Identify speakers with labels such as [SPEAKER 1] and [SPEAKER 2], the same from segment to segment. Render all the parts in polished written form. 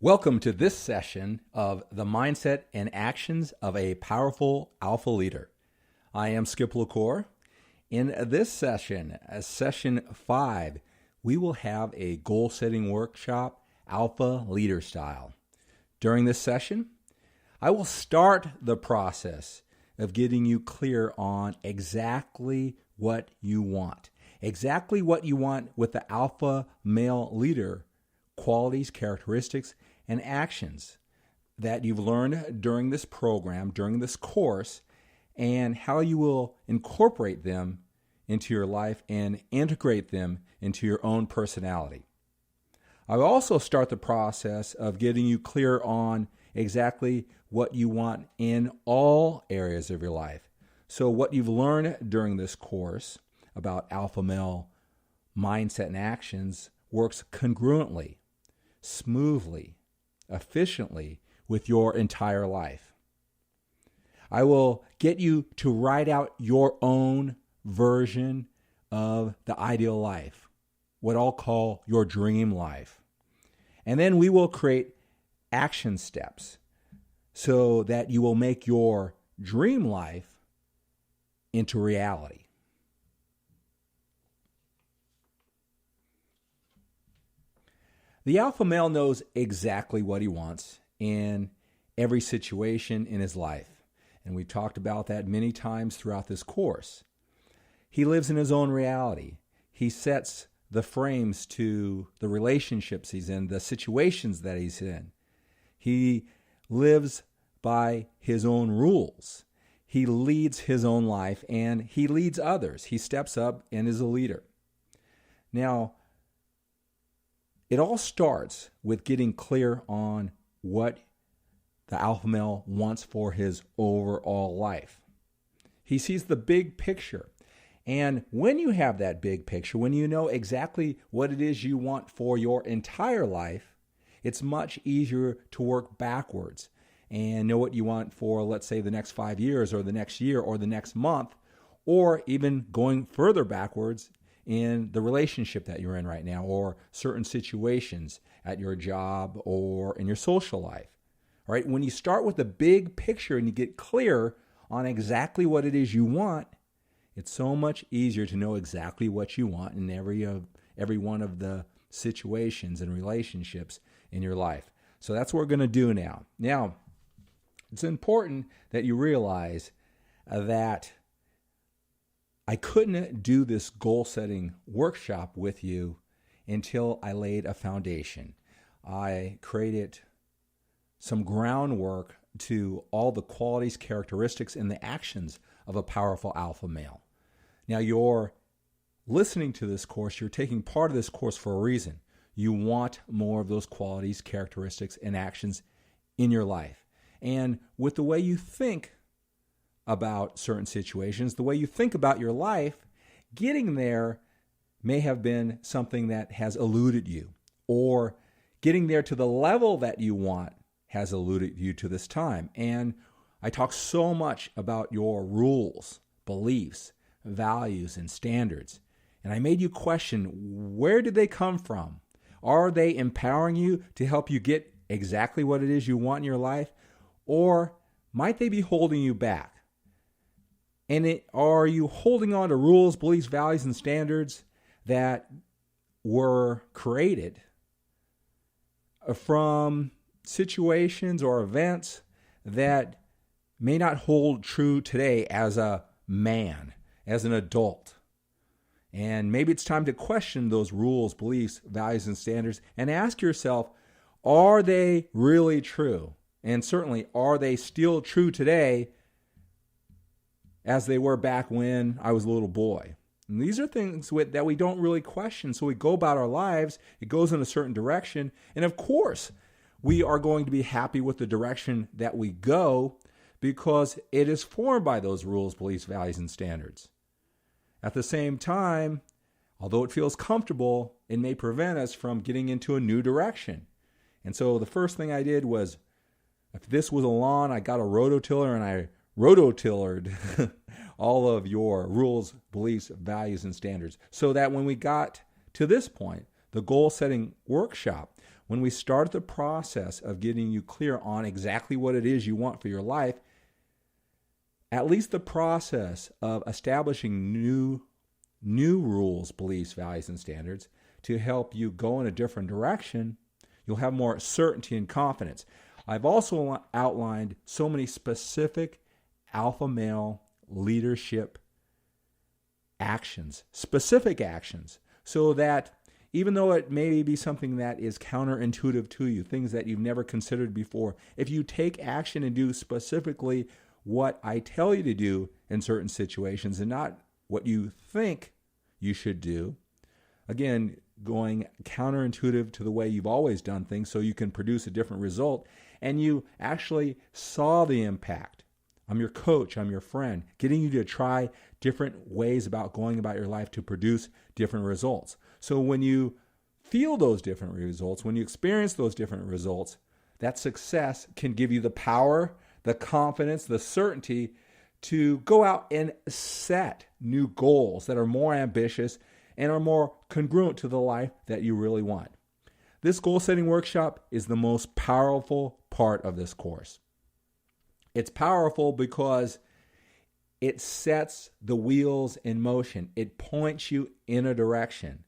[SPEAKER 1] Welcome to this session of the Mindset and Actions of a Powerful Alpha Leader. I am Skip LaCour. In this session, session 5, we will have a goal-setting workshop, Alpha Leader Style. During this session, I will start the process of getting you clear on exactly what you want. Exactly what you want with the alpha male leader qualities, characteristics, and actions that you've learned during this program, during this course, and how you will incorporate them into your life and integrate them into your own personality. I will also start the process of getting you clear on exactly what you want in all areas of your life. So what you've learned during this course about alpha male mindset and actions works congruently, smoothly, efficiently with your entire life. I will get you to write out your own version of the ideal life, what I'll call your dream life. And then we will create action steps so that you will make your dream life into reality. The alpha male knows exactly what he wants in every situation in his life. And we've talked about that many times throughout this course. He lives in his own reality. He sets the frames to the relationships he's in, the situations that he's in. He lives by his own rules. He leads his own life and he leads others. He steps up and is a leader. Now, it all starts with getting clear on what the alpha male wants for his overall life. He sees the big picture. And when you have that big picture, when you know exactly what it is you want for your entire life, it's much easier to work backwards and know what you want for, let's say, the next 5 years or the next year or the next month, or even going further backwards in the relationship that you're in right now or certain situations at your job or in your social life. All right, when you start with the big picture and you get clear on exactly what it is you want, it's so much easier to know exactly what you want in every one of the situations and relationships in your life. So that's what we're going to do now. Now, it's important that you realize that I couldn't do this goal-setting workshop with you until I laid a foundation. I created some groundwork to all the qualities, characteristics, and the actions of a powerful alpha male. Now, you're listening to this course, you're taking part of this course for a reason. You want more of those qualities, characteristics, and actions in your life. And with the way you think about certain situations, the way you think about your life, getting there may have been something that has eluded you, or getting there to the level that you want has eluded you to this time. And I talk so much about your rules, beliefs, values, and standards. And I made you question, where did they come from? Are they empowering you to help you get exactly what it is you want in your life? Or might they be holding you back? And are you holding on to rules, beliefs, values, and standards that were created from situations or events that may not hold true today as a man, as an adult? And maybe it's time to question those rules, beliefs, values, and standards and ask yourself, are they really true? And certainly, are they still true today as they were back when I was a little boy? And these are things that we don't really question. So we go about our lives, it goes in a certain direction. And of course, we are going to be happy with the direction that we go because it is formed by those rules, beliefs, values, and standards. At the same time, although it feels comfortable, it may prevent us from getting into a new direction. And so the first thing I did was, if this was a lawn, I got a rototiller and I rototillered all of your rules, beliefs, values, and standards so that when we got to this point, the goal-setting workshop, when we start the process of getting you clear on exactly what it is you want for your life, at least the process of establishing new rules, beliefs, values, and standards to help you go in a different direction, you'll have more certainty and confidence. I've also outlined so many specific alpha male leadership actions, specific actions, so that even though it may be something that is counterintuitive to you, things that you've never considered before, if you take action and do specifically what I tell you to do in certain situations and not what you think you should do, again, going counterintuitive to the way you've always done things so you can produce a different result, and you actually saw the impact. I'm your coach, I'm your friend, getting you to try different ways about going about your life to produce different results. So when you feel those different results, when you experience those different results, that success can give you the power, the confidence, the certainty to go out and set new goals that are more ambitious and are more congruent to the life that you really want. This goal setting workshop is the most powerful part of this course. It's powerful because it sets the wheels in motion. It points you in a direction.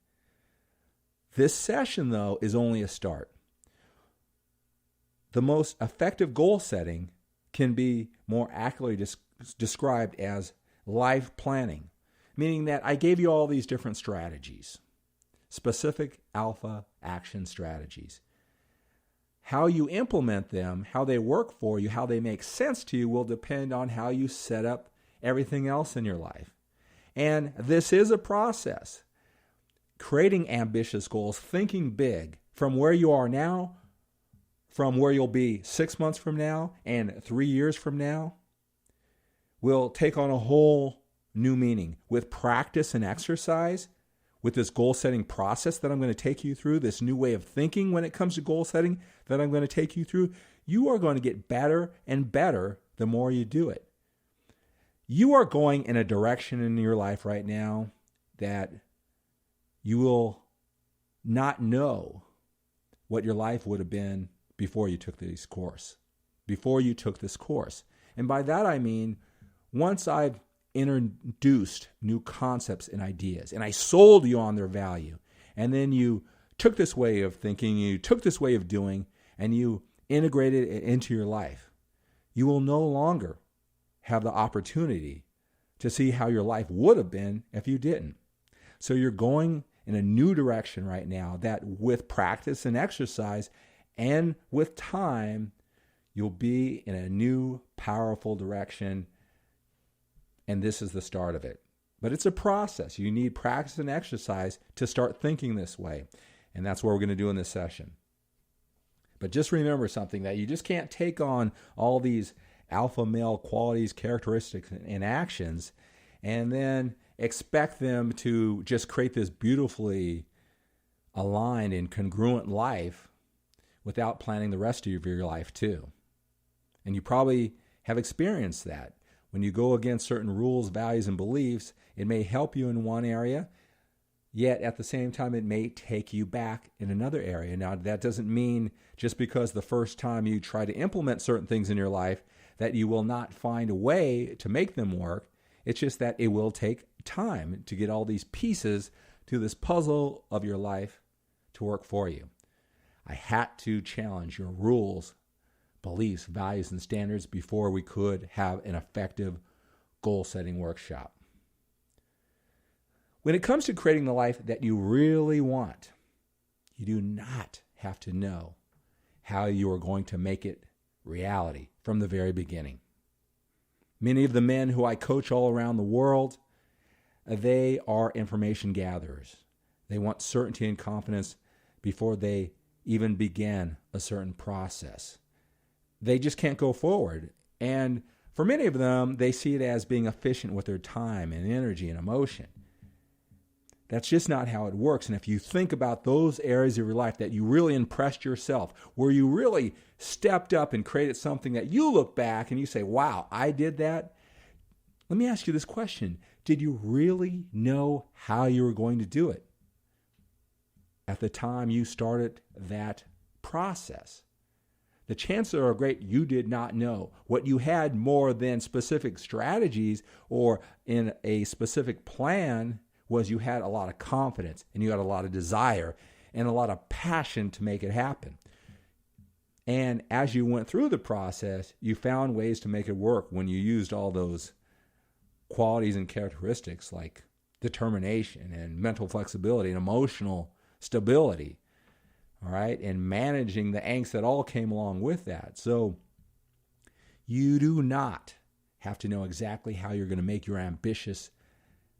[SPEAKER 1] This session, though, is only a start. The most effective goal setting can be more accurately described as life planning, meaning that I gave you all these different strategies, specific alpha action strategies. How you implement them, how they work for you, how they make sense to you will depend on how you set up everything else in your life. And this is a process. Creating ambitious goals, thinking big from where you are now, from where you'll be 6 months from now and 3 years from now, will take on a whole new meaning. With practice and exercise, with this goal-setting process that I'm going to take you through, this new way of thinking when it comes to goal setting that I'm going to take you through, you are going to get better and better the more you do it. You are going in a direction in your life right now that you will not know what your life would have been before you took this course. And by that I mean, once I've introduced new concepts and ideas, and I sold you on their value, and then you took this way of thinking, you took this way of doing, and you integrated it into your life, you will no longer have the opportunity to see how your life would have been if you didn't. So you're going in a new direction right now that with practice and exercise and with time, you'll be in a new, powerful direction. And this is the start of it. But it's a process. You need practice and exercise to start thinking this way. And that's what we're going to do in this session. But just remember something, that you just can't take on all these alpha male qualities, characteristics, and actions and then expect them to just create this beautifully aligned and congruent life without planning the rest of your life too. And you probably have experienced that. When you go against certain rules, values, and beliefs, it may help you in one area, yet at the same time it may take you back in another area. Now, that doesn't mean just because the first time you try to implement certain things in your life that you will not find a way to make them work. It's just that it will take time to get all these pieces to this puzzle of your life to work for you. I had to challenge your rules, beliefs, values, and standards before we could have an effective goal-setting workshop. When it comes to creating the life that you really want, you do not have to know how you are going to make it reality from the very beginning. Many of the men who I coach all around the world, they are information gatherers. They want certainty and confidence before they even begin a certain process. They just can't go forward. And for many of them, they see it as being efficient with their time and energy and emotion. That's just not how it works. And if you think about those areas of your life that you really impressed yourself, where you really stepped up and created something that you look back and you say, wow, I did that. Let me ask you this question. Did you really know how you were going to do it at the time you started that process. The chances are great you did not know. What you had more than specific strategies or in a specific plan was you had a lot of confidence and you had a lot of desire and a lot of passion to make it happen. And as you went through the process, you found ways to make it work when you used all those qualities and characteristics like determination and mental flexibility and emotional stability. All right, and managing the angst that all came along with that. So you do not have to know exactly how you're going to make your ambitious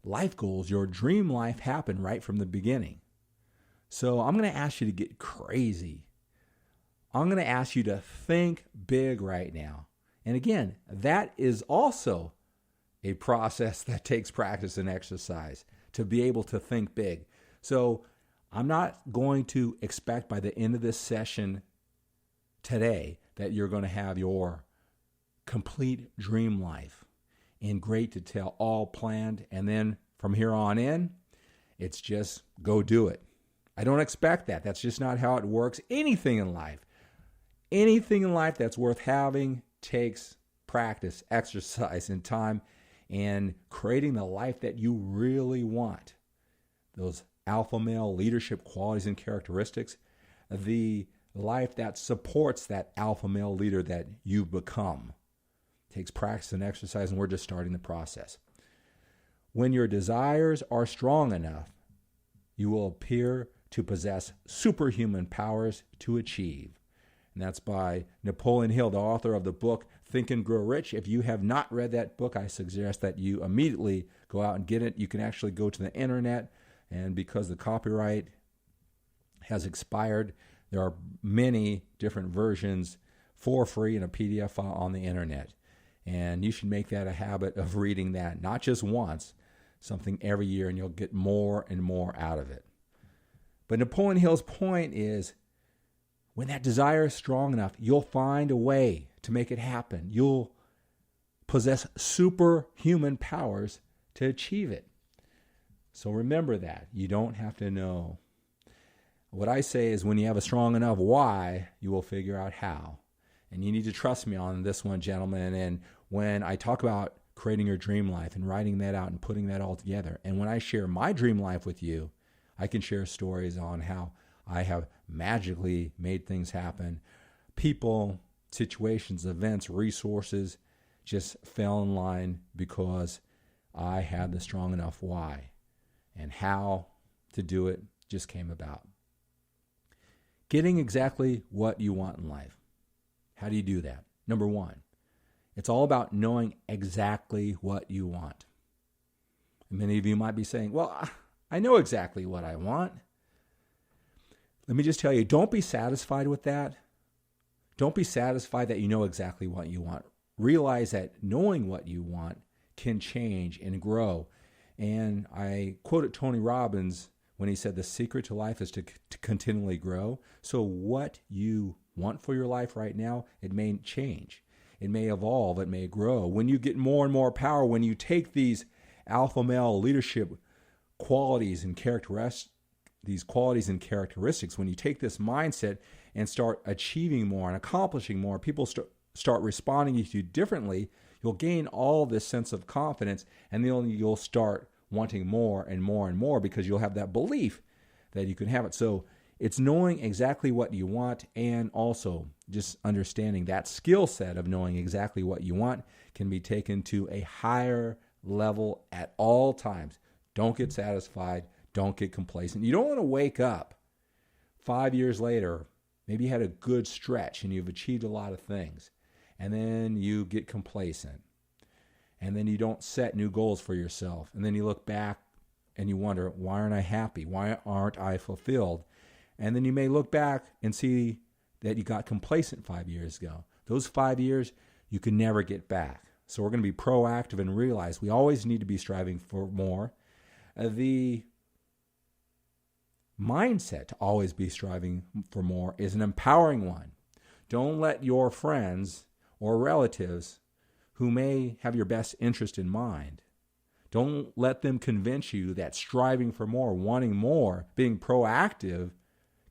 [SPEAKER 1] life goals, your dream life, happen right from the beginning. So I'm going to ask you to get crazy. I'm going to ask you to think big right now. And again, that is also a process that takes practice and exercise to be able to think big. So I'm not going to expect by the end of this session today that you're going to have your complete dream life in great detail, all planned. And then from here on in, it's just go do it. I don't expect that. That's just not how it works. Anything in life that's worth having takes practice, exercise, and time, and creating the life that you really want. Those alpha male leadership qualities and characteristics, the life that supports that alpha male leader that you've become. It takes practice and exercise, and we're just starting the process. When your desires are strong enough, you will appear to possess superhuman powers to achieve. And that's by Napoleon Hill, the author of the book Think and Grow Rich. If you have not read that book, I suggest that you immediately go out and get it. You can actually go to the internet, and because the copyright has expired, there are many different versions for free in a PDF file on the internet. And you should make that a habit of reading that, not just once, something every year, and you'll get more and more out of it. But Napoleon Hill's point is, when that desire is strong enough, you'll find a way to make it happen. You'll possess superhuman powers to achieve it. So remember that. You don't have to know. What I say is when you have a strong enough why, you will figure out how. And you need to trust me on this one, gentlemen. And when I talk about creating your dream life and writing that out and putting that all together, and when I share my dream life with you, I can share stories on how I have magically made things happen. People, situations, events, resources just fell in line because I had the strong enough why. And how to do it just came about. Getting exactly what you want in life. How do you do that? Number one, it's all about knowing exactly what you want. And many of you might be saying, well, I know exactly what I want. Let me just tell you, don't be satisfied with that. Don't be satisfied that you know exactly what you want. Realize that knowing what you want can change and grow. And I quoted Tony Robbins when he said the secret to life is to continually grow. So what you want for your life right now, it may change. It may evolve. It may grow. When you get more and more power, when you take these alpha male leadership qualities and characteristics, when you take this mindset and start achieving more and accomplishing more, people start responding to you differently, you'll gain all this sense of confidence, and then you'll start wanting more and more and more because you'll have that belief that you can have it. So it's knowing exactly what you want, and also just understanding that skill set of knowing exactly what you want can be taken to a higher level at all times. Don't get satisfied. Don't get complacent. You don't want to wake up 5 years later, maybe you had a good stretch and you've achieved a lot of things, and then you get complacent. And then you don't set new goals for yourself. And then you look back and you wonder, why aren't I happy? Why aren't I fulfilled? And then you may look back and see that you got complacent 5 years ago. Those 5 years, you can never get back. So we're going to be proactive and realize we always need to be striving for more. The mindset to always be striving for more is an empowering one. Don't let your friends or relatives who may have your best interest in mind, don't let them convince you that striving for more, wanting more, being proactive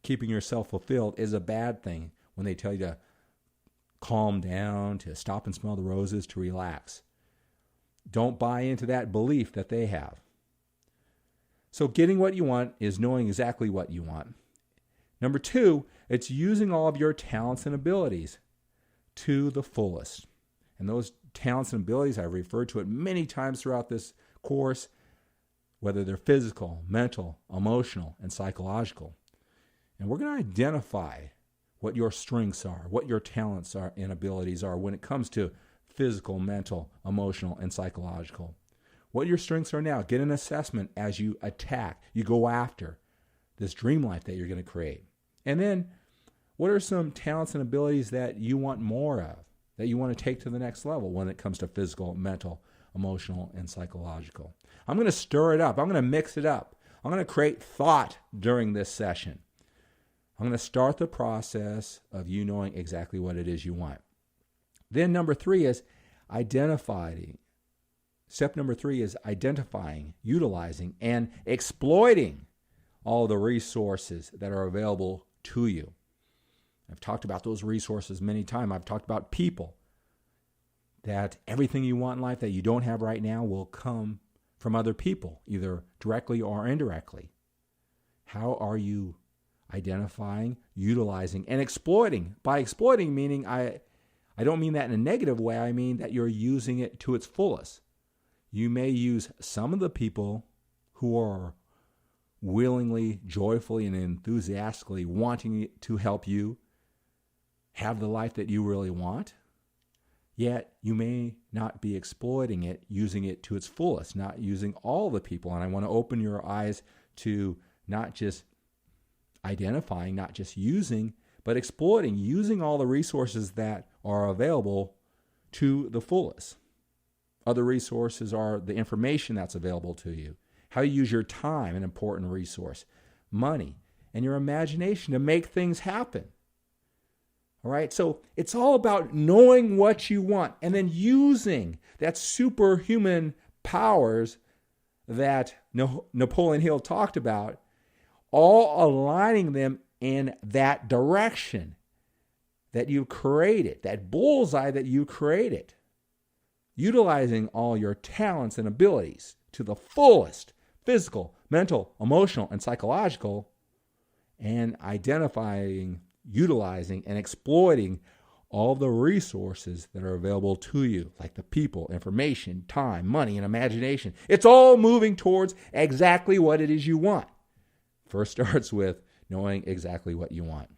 [SPEAKER 1] keeping yourself fulfilled is a bad thing when they tell you to calm down, to stop and smell the roses, to relax. Don't buy into that belief that they have. So getting what you want is knowing exactly what you want. Number 2, it's using all of your talents and abilities to the fullest. And those talents and abilities, I've referred to it many times throughout this course, whether they're physical, mental, emotional, and psychological. And we're going to identify what your strengths are, what your talents are and abilities are when it comes to physical, mental, emotional, and psychological. What your strengths are now. Get an assessment as you attack, you go after this dream life that you're going to create. And then, what are some talents and abilities that you want more of, that you want to take to the next level when it comes to physical, mental, emotional, and psychological? I'm going to stir it up. I'm going to mix it up. I'm going to create thought during this session. I'm going to start the process of you knowing exactly what it is you want. Then number 3 is identifying. Step number 3 is identifying, utilizing, and exploiting all the resources that are available to you. I've talked about those resources many times. I've talked about people. That everything you want in life that you don't have right now will come from other people, either directly or indirectly. How are you identifying, utilizing, and exploiting? By exploiting, meaning I don't mean that in a negative way. I mean that you're using it to its fullest. You may use some of the people who are willingly, joyfully, and enthusiastically wanting to help you have the life that you really want, yet you may not be exploiting it, using it to its fullest, not using all the people. And I want to open your eyes to not just identifying, not just using, but exploiting, using all the resources that are available to the fullest. Other resources are the information that's available to you, how you use your time, an important resource, money, and your imagination to make things happen. All right, so it's all about knowing what you want and then using that superhuman powers that Napoleon Hill talked about, all aligning them in that direction that you created, that bullseye that you created. Utilizing all your talents and abilities to the fullest, physical, mental, emotional, and psychological, and identifying, utilizing, and exploiting all the resources that are available to you, like the people, information, time, money, and imagination. It's all moving towards exactly what it is you want. First starts with knowing exactly what you want.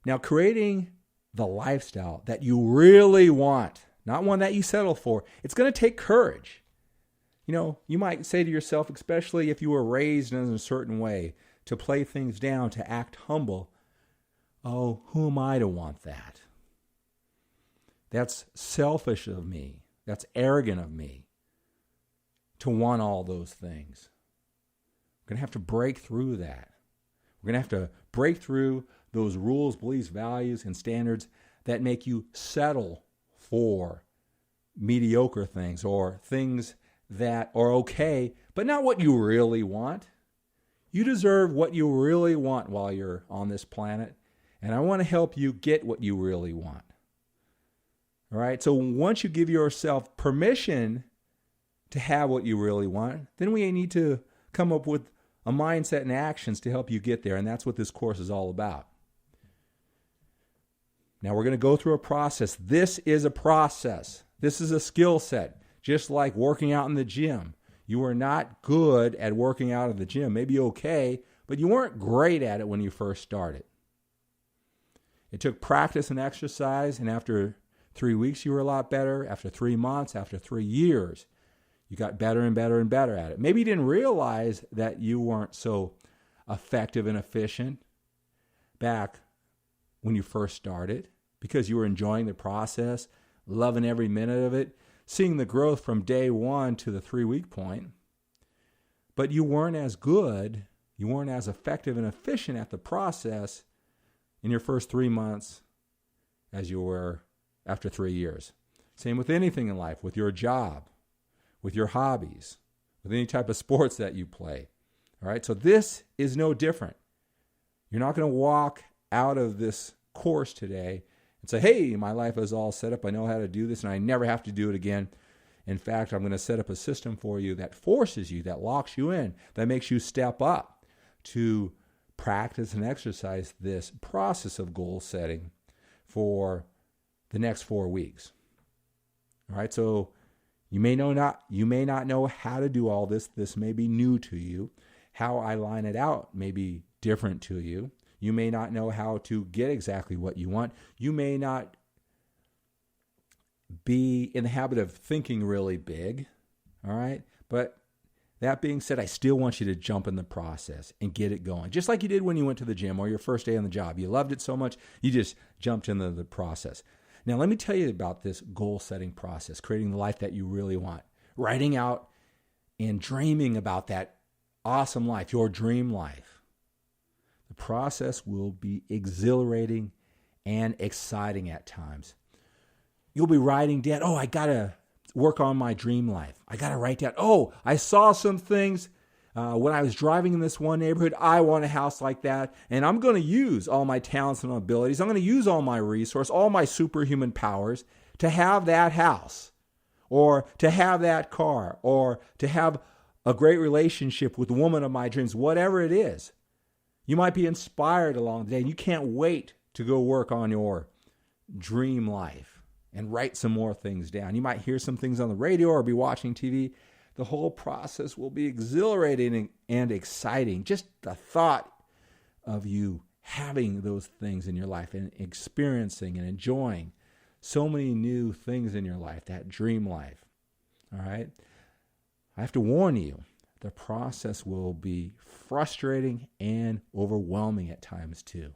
[SPEAKER 1] Now, creating the lifestyle that you really want, not one that you settle for, it's going to take courage. You know, you might say to yourself, especially if you were raised in a certain way, to play things down, to act humble, oh, who am I to want that? That's selfish of me. That's arrogant of me to want all those things. We're going to have to break through that. We're going to have to break through those rules, beliefs, values, and standards that make you settle for mediocre things or things that are okay, but not what you really want. You deserve what you really want while you're on this planet, and I want to help you get what you really want. All right, so once you give yourself permission to have what you really want, then we need to come up with a mindset and actions to help you get there, and that's what this course is all about. Now we're going to go through a process. This is a process. This is a skill set, just like working out in the gym. You are not good at working out in the gym. Maybe okay, but you weren't great at it when you first started. It took practice and exercise, and after 3 weeks, you were a lot better. After 3 months, after 3 years, you got better and better and better at it. Maybe you didn't realize that you weren't so effective and efficient back when you first started because you were enjoying the process, loving every minute of it, seeing the growth from day 1 to the 3-week point. But you weren't as good, you weren't as effective and efficient at the process in your first 3 months as you were after 3 years. Same with anything in life, with your job, with your hobbies, with any type of sports that you play. All right, so this is no different. You're not going to walk out of this course today and say, hey, my life is all set up. I know how to do this and I never have to do it again. In fact, I'm going to set up a system for you that forces you, that locks you in, that makes you step up to practice and exercise this process of goal setting for the next 4 weeks. All right, so you may not know how to do all this. This may be new to you. How I line it out may be different to you. You may not know how to get exactly what you want. You may not be in the habit of thinking really big, all right? But that being said, I still want you to jump in the process and get it going. Just like you did when you went to the gym or your first day on the job. You loved it so much, you just jumped into the process. Now, let me tell you about this goal-setting process, creating the life that you really want. Writing out and dreaming about that awesome life, your dream life. The process will be exhilarating and exciting at times. You'll be writing down, I got to work on my dream life. I got to write down, I saw some things when I was driving in this one neighborhood. I want a house like that, and I'm going to use all my talents and abilities. I'm going to use all my resources, all my superhuman powers to have that house, or to have that car, or to have a great relationship with the woman of my dreams, whatever it is. You might be inspired along the day, and you can't wait to go work on your dream life and write some more things down. You might hear some things on the radio or be watching TV. The whole process will be exhilarating and exciting. Just the thought of you having those things in your life and experiencing and enjoying so many new things in your life, that dream life. All right? I have to warn you, the process will be frustrating and overwhelming at times too.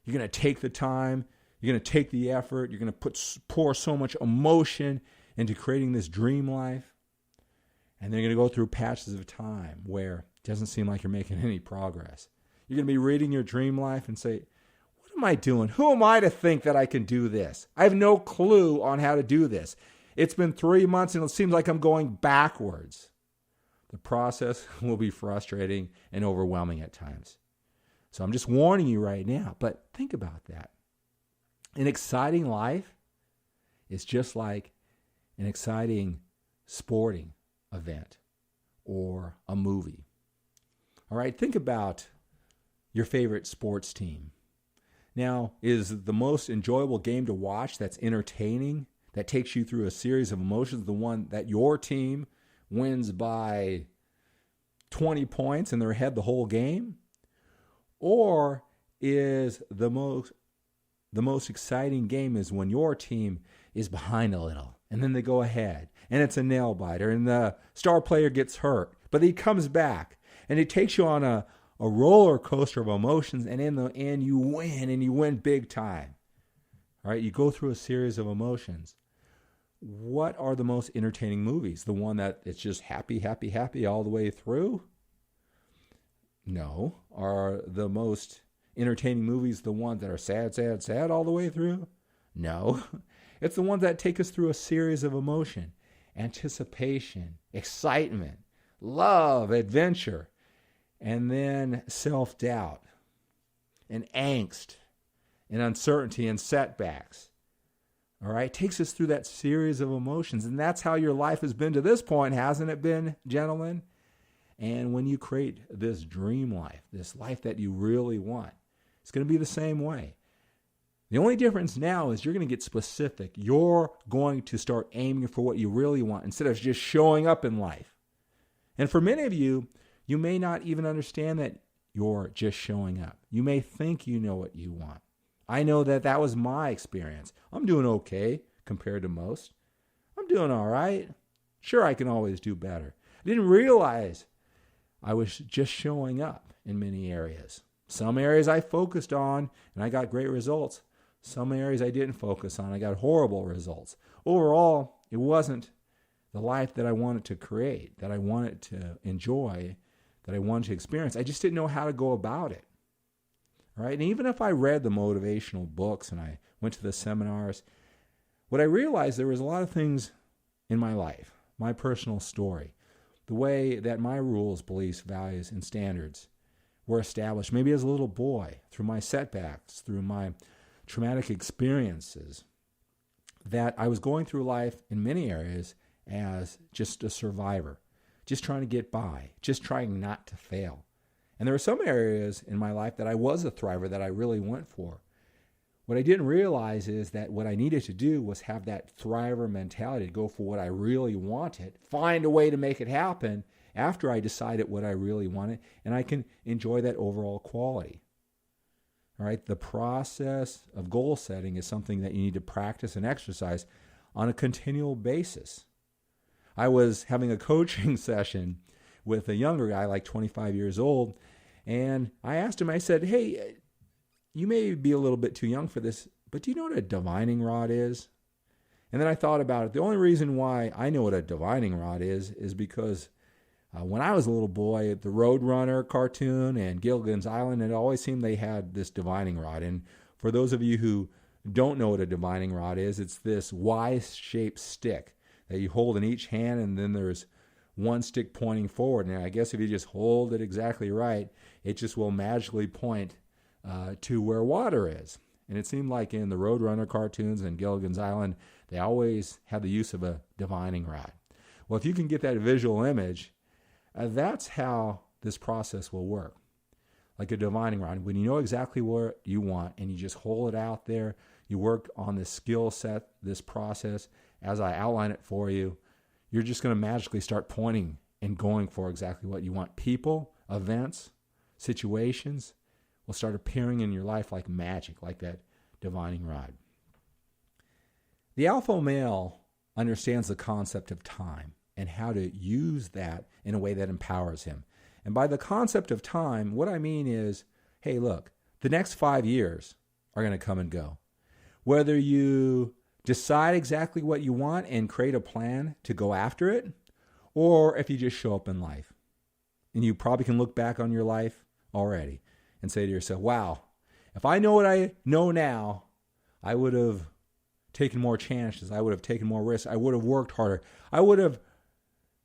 [SPEAKER 1] You're going to take the time, you're going to take the effort, you're going to pour so much emotion into creating this dream life. And then you're going to go through patches of time where it doesn't seem like you're making any progress. You're going to be reading your dream life and say, what am I doing? Who am I to think that I can do this? I have no clue on how to do this. It's been 3 months and it seems like I'm going backwards. The process will be frustrating and overwhelming at times. So I'm just warning you right now, but think about that. An exciting life is just like an exciting sporting event or a movie. All right, think about your favorite sports team. Now, is the most enjoyable game to watch that's entertaining, that takes you through a series of emotions, the one that your team wins by 20 points and they're ahead the whole game? Or is the most exciting game is when your team is behind a little and then they go ahead and it's a nail biter and the star player gets hurt, but he comes back and it takes you on a roller coaster of emotions, and in the end you win, and you win big time. All right, you go through a series of emotions. What are the most entertaining movies? The one that it's just happy, happy, happy all the way through? No. Are the most entertaining movies the ones that are sad, sad, sad all the way through? No. It's the ones that take us through a series of emotion, anticipation, excitement, love, adventure, and then self-doubt and angst and uncertainty and setbacks. All right? It takes us through that series of emotions, and that's how your life has been to this point, hasn't it been, gentlemen? And when you create this dream life, this life that you really want, it's going to be the same way. The only difference now is you're going to get specific. You're going to start aiming for what you really want instead of just showing up in life. And for many of you, you may not even understand that you're just showing up. You may think you know what you want. I know that was my experience. I'm doing okay compared to most. I'm doing all right. Sure, I can always do better. I didn't realize I was just showing up in many areas. Some areas I focused on and I got great results. Some areas I didn't focus on, I got horrible results. Overall, it wasn't the life that I wanted to create, that I wanted to enjoy, that I wanted to experience. I just didn't know how to go about it. Right? And even if I read the motivational books and I went to the seminars, what I realized, there was a lot of things in my life, my personal story, the way that my rules, beliefs, values, and standards were established, maybe as a little boy, through my setbacks, through my traumatic experiences, that I was going through life in many areas as just a survivor, just trying to get by, just trying not to fail. And there were some areas in my life that I was a thriver, that I really went for. What I didn't realize is that what I needed to do was have that thriver mentality to go for what I really wanted, find a way to make it happen after I decided what I really wanted, and I can enjoy that overall quality. All right, the process of goal setting is something that you need to practice and exercise on a continual basis. I was having a coaching session with a younger guy, like 25 years old, and I asked him, I said, hey, you may be a little bit too young for this, but do you know what a divining rod is? And then I thought about it. The only reason why I know what a divining rod is because when I was a little boy, the Roadrunner cartoon and Gilligan's Island, it always seemed they had this divining rod. And for those of you who don't know what a divining rod is, it's this Y-shaped stick that you hold in each hand, and then there's one stick pointing forward. And I guess if you just hold it exactly right, it just will magically point to where water is. And it seemed like in the Roadrunner cartoons and Gilligan's Island, they always had the use of a divining rod. Well, if you can get that visual image, that's how this process will work. Like a divining rod, when you know exactly what you want and you just hold it out there, you work on this skill set, this process, as I outline it for you, you're just going to magically start pointing and going for exactly what you want. People, events, situations will start appearing in your life like magic, like that divining rod. The alpha male understands the concept of time and how to use that in a way that empowers him. And by the concept of time, what I mean is, hey, look, the next 5 years are going to come and go. Whether you decide exactly what you want and create a plan to go after it, or if you just show up in life. And you probably can look back on your life already and say to yourself, wow, if I know what I know now, I would have taken more chances. I would have taken more risks. I would have worked harder. I would have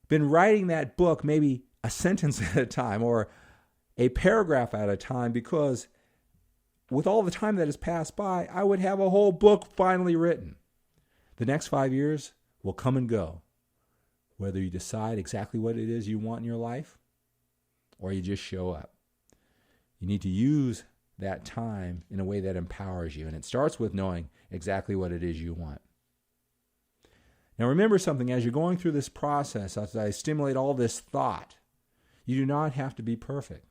[SPEAKER 1] been writing that book maybe a sentence at a time or a paragraph at a time, because with all the time that has passed by, I would have a whole book finally written. The next 5 years will come and go, whether you decide exactly what it is you want in your life or you just show up. You need to use that time in a way that empowers you, and it starts with knowing exactly what it is you want. Now remember something, as you're going through this process, as I stimulate all this thought, you do not have to be perfect.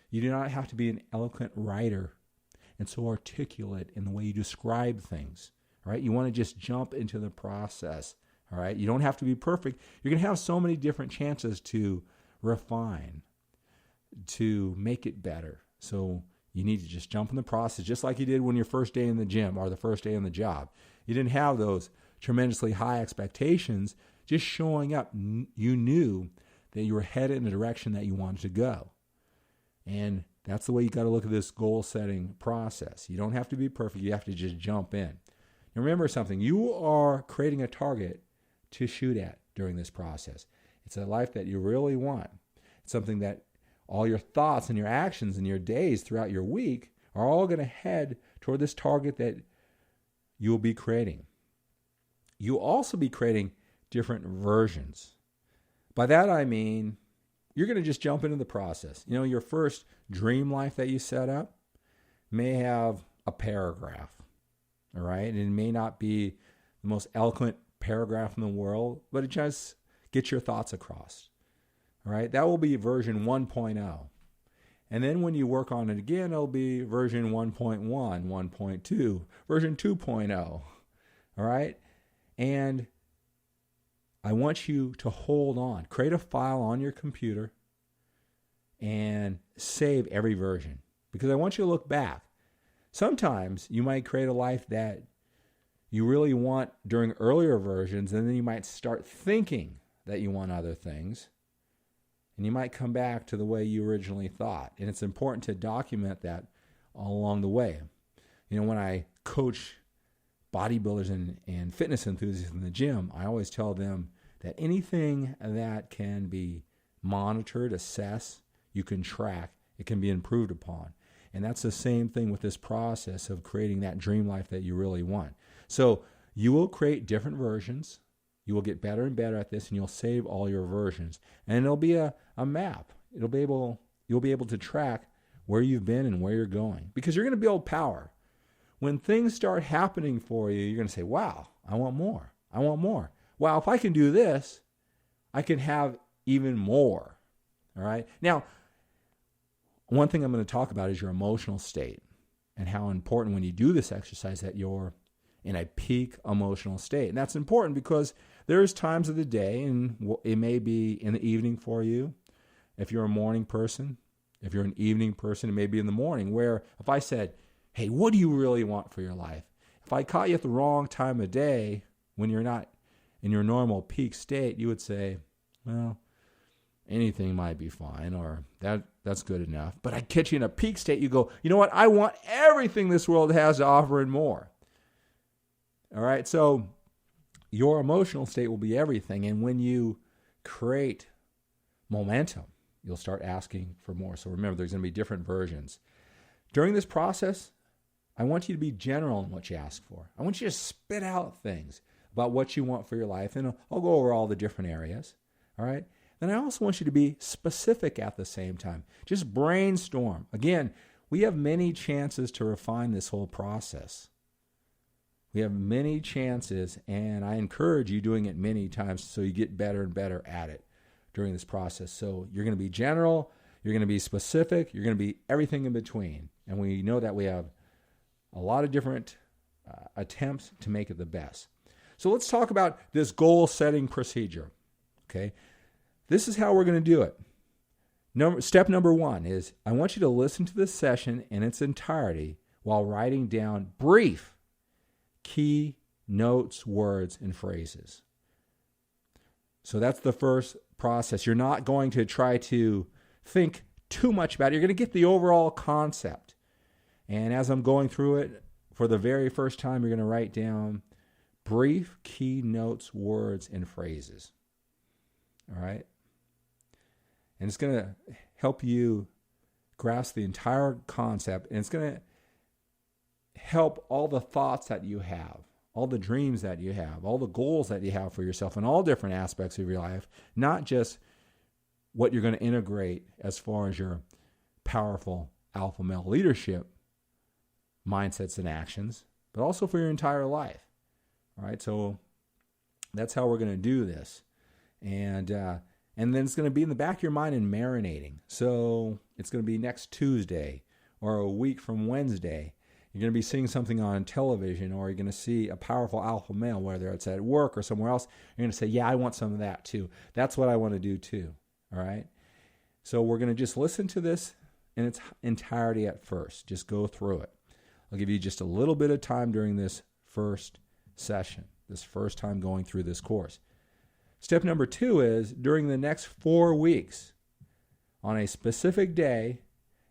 [SPEAKER 1] You do not have to be an eloquent writer and so articulate in the way you describe things. All right? You want to just jump into the process. All right? You don't have to be perfect. You're going to have so many different chances to refine, to make it better. So you need to just jump in the process, just like you did when your first day in the gym or the first day on the job. You didn't have those tremendously high expectations. Just showing up, you knew that you were headed in the direction that you wanted to go. And that's the way you got to look at this goal-setting process. You don't have to be perfect. You have to just jump in. Now remember something. You are creating a target to shoot at during this process. It's a life that you really want. It's something that all your thoughts and your actions and your days throughout your week are all going to head toward this target that you'll be creating. You'll also be creating different versions. By that I mean, you're going to just jump into the process. You know, your first dream life that you set up may have a paragraph, all right? And it may not be the most eloquent paragraph in the world, but it just gets your thoughts across, all right? That will be version 1.0. And then when you work on it again, it'll be version 1.1, 1.2, version 2.0, all right? And I want you to hold on. Create a file on your computer and save every version, because I want you to look back. Sometimes you might create a life that you really want during earlier versions, and then you might start thinking that you want other things, and you might come back to the way you originally thought. And it's important to document that all along the way. You know, when I coach bodybuilders and fitness enthusiasts in the gym, I always tell them that anything that can be monitored, assessed, you can track, It can be improved upon. And that's the same thing with this process of creating that dream life that you really want. So you will create different versions. You will get better and better at this, and you'll save all your versions. And it'll be a map. You'll be able to track where you've been and where you're going, because you're going to build power. When things start happening for you, you're going to say, wow, I want more. I want more. Wow, if I can do this, I can have even more. All right. Now, one thing I'm going to talk about is your emotional state and how important when you do this exercise that you're in a peak emotional state. And that's important because there's times of the day, and it may be in the evening for you. If you're a morning person, if you're an evening person, it may be in the morning, where if I said, hey, what do you really want for your life? If I caught you at the wrong time of day when you're not in your normal peak state, you would say, well, anything might be fine, or that's good enough. But I catch you in a peak state, you go, you know what? I want everything this world has to offer and more. All right, so your emotional state will be everything. And when you create momentum, you'll start asking for more. So remember, there's going to be different versions. During this process, I want you to be general in what you ask for. I want you to spit out things about what you want for your life. And I'll go over all the different areas. All right? Then I also want you to be specific at the same time. Just brainstorm. Again, we have many chances to refine this whole process. We have many chances, and I encourage you doing it many times so you get better and better at it during this process. So you're going to be general, you're going to be specific, you're going to be everything in between. And we know that we have a lot of different attempts to make it the best. So let's talk about this goal-setting procedure. Okay, this is how we're going to do it. Step number 1 is I want you to listen to this session in its entirety while writing down brief key notes, words, and phrases. So that's the first process. You're not going to try to think too much about it. You're going to get the overall concept. And as I'm going through it, for the very first time, you're going to write down brief key notes, words, and phrases. All right? And it's going to help you grasp the entire concept, and it's going to help all the thoughts that you have, all the dreams that you have, all the goals that you have for yourself in all different aspects of your life, not just what you're going to integrate as far as your powerful alpha male leadership mindsets and actions, but also for your entire life. All right, so that's how we're going to do this. And then it's going to be in the back of your mind and marinating. So it's going to be next Tuesday or a week from Wednesday. You're going to be seeing something on television, or you're going to see a powerful alpha male, whether it's at work or somewhere else. You're going to say, yeah, I want some of that too. That's what I want to do too. All right? So we're going to just listen to this in its entirety at first. Just go through it. I'll give you just a little bit of time during this first session, this first time going through this course. Step number 2 is during the next 4 weeks, on a specific day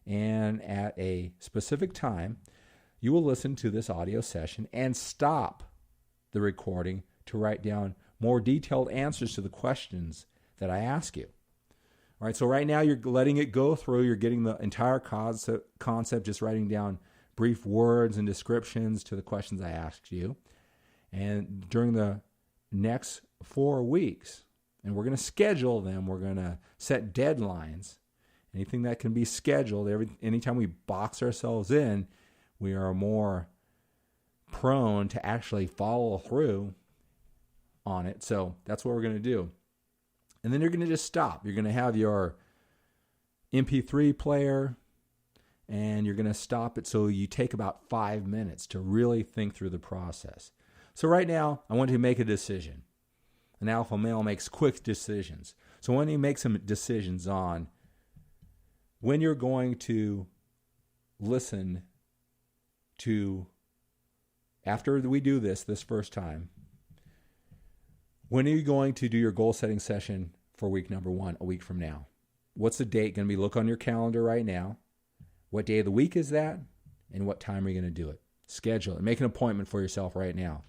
[SPEAKER 1] and at a specific time, you will listen to this audio session and stop the recording to write down more detailed answers to the questions that I ask you. All right, so right now you're letting it go through. You're getting the entire concept, just writing down brief words and descriptions to the questions I asked you. And during the next 4 weeks, and we're going to schedule them, we're going to set deadlines. Anything that can be scheduled, anytime we box ourselves in, we are more prone to actually follow through on it. So that's what we're going to do. And then you're going to just stop. You're going to have your MP3 player, and you're going to stop it so you take about 5 minutes to really think through the process. So right now, I want you to make a decision. An alpha male makes quick decisions. So when you make some decisions on when you're going to listen to, after we do this first time, when are you going to do your goal setting session for week number 1, a week from now? What's the date going to be? Look on your calendar right now. What day of the week is that? And what time are you going to do it? Schedule it. Make an appointment for yourself right now.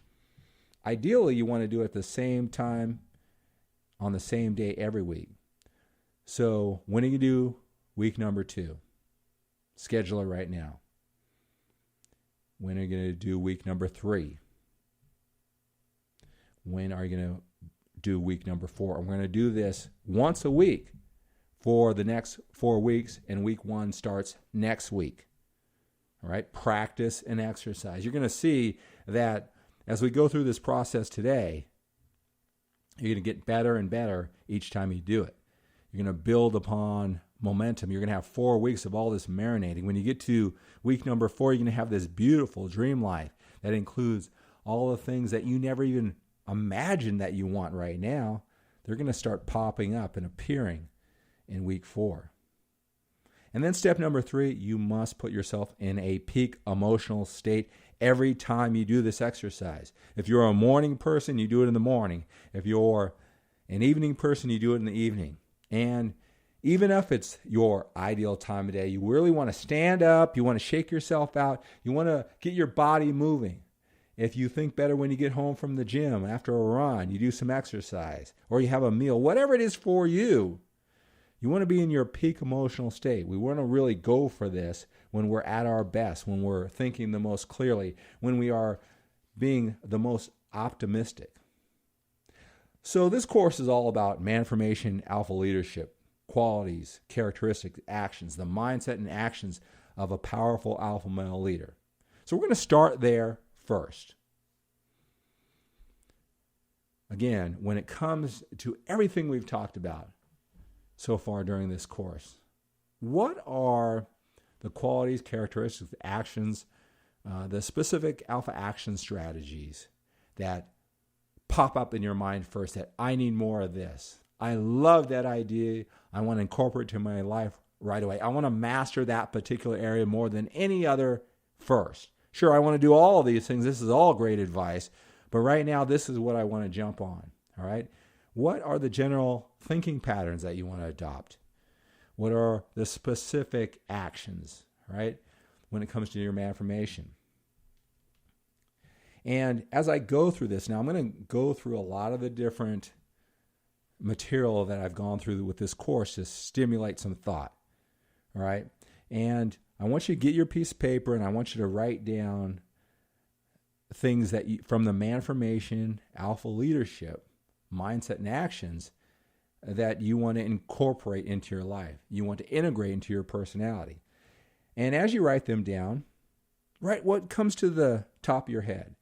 [SPEAKER 1] Ideally, you want to do it at the same time on the same day every week. So when do you do week number 2? Schedule it right now. When are you going to do week number 3? When are you going to do week number 4? I'm going to do this once a week for the next 4 weeks, and week 1 starts next week. All right? Practice and exercise. You're going to see that as we go through this process today, you're going to get better and better each time you do it. You're going to build upon momentum. You're going to have 4 weeks of all this marinating. When you get to week number 4, you're going to have this beautiful dream life that includes all the things that you never even imagined that you want right now. They're going to start popping up and appearing in week 4. And then step number 3, you must put yourself in a peak emotional state every time you do this exercise. If you're a morning person, you do it in the morning. If you're an evening person, you do it in the evening. And even if it's your ideal time of day, you really want to stand up, you want to shake yourself out, you want to get your body moving. If you think better when you get home from the gym after a run, you do some exercise, or you have a meal, whatever it is for you, you want to be in your peak emotional state. We want to really go for this when we're at our best, when we're thinking the most clearly, when we are being the most optimistic. So this course is all about MANformation, alpha leadership, qualities, characteristics, actions, the mindset and actions of a powerful alpha male leader. So we're going to start there first. Again, when it comes to everything we've talked about so far during this course, what are the qualities, characteristics, actions, the specific alpha action strategies that pop up in your mind first that I need more of this? I love that idea. I want to incorporate it to my life right away. I want to master that particular area more than any other first. Sure, I want to do all of these things. This is all great advice. But right now, this is what I want to jump on. All right? What are the general thinking patterns that you want to adopt? What are the specific actions, right, when it comes to your MANformation? And as I go through this, now I'm going to go through a lot of the different material that I've gone through with this course to stimulate some thought, all right? And I want you to get your piece of paper and I want you to write down things that from the MANformation, alpha leadership, mindset and actions that you want to incorporate into your life. You want to integrate into your personality. And as you write them down, write what comes to the top of your head.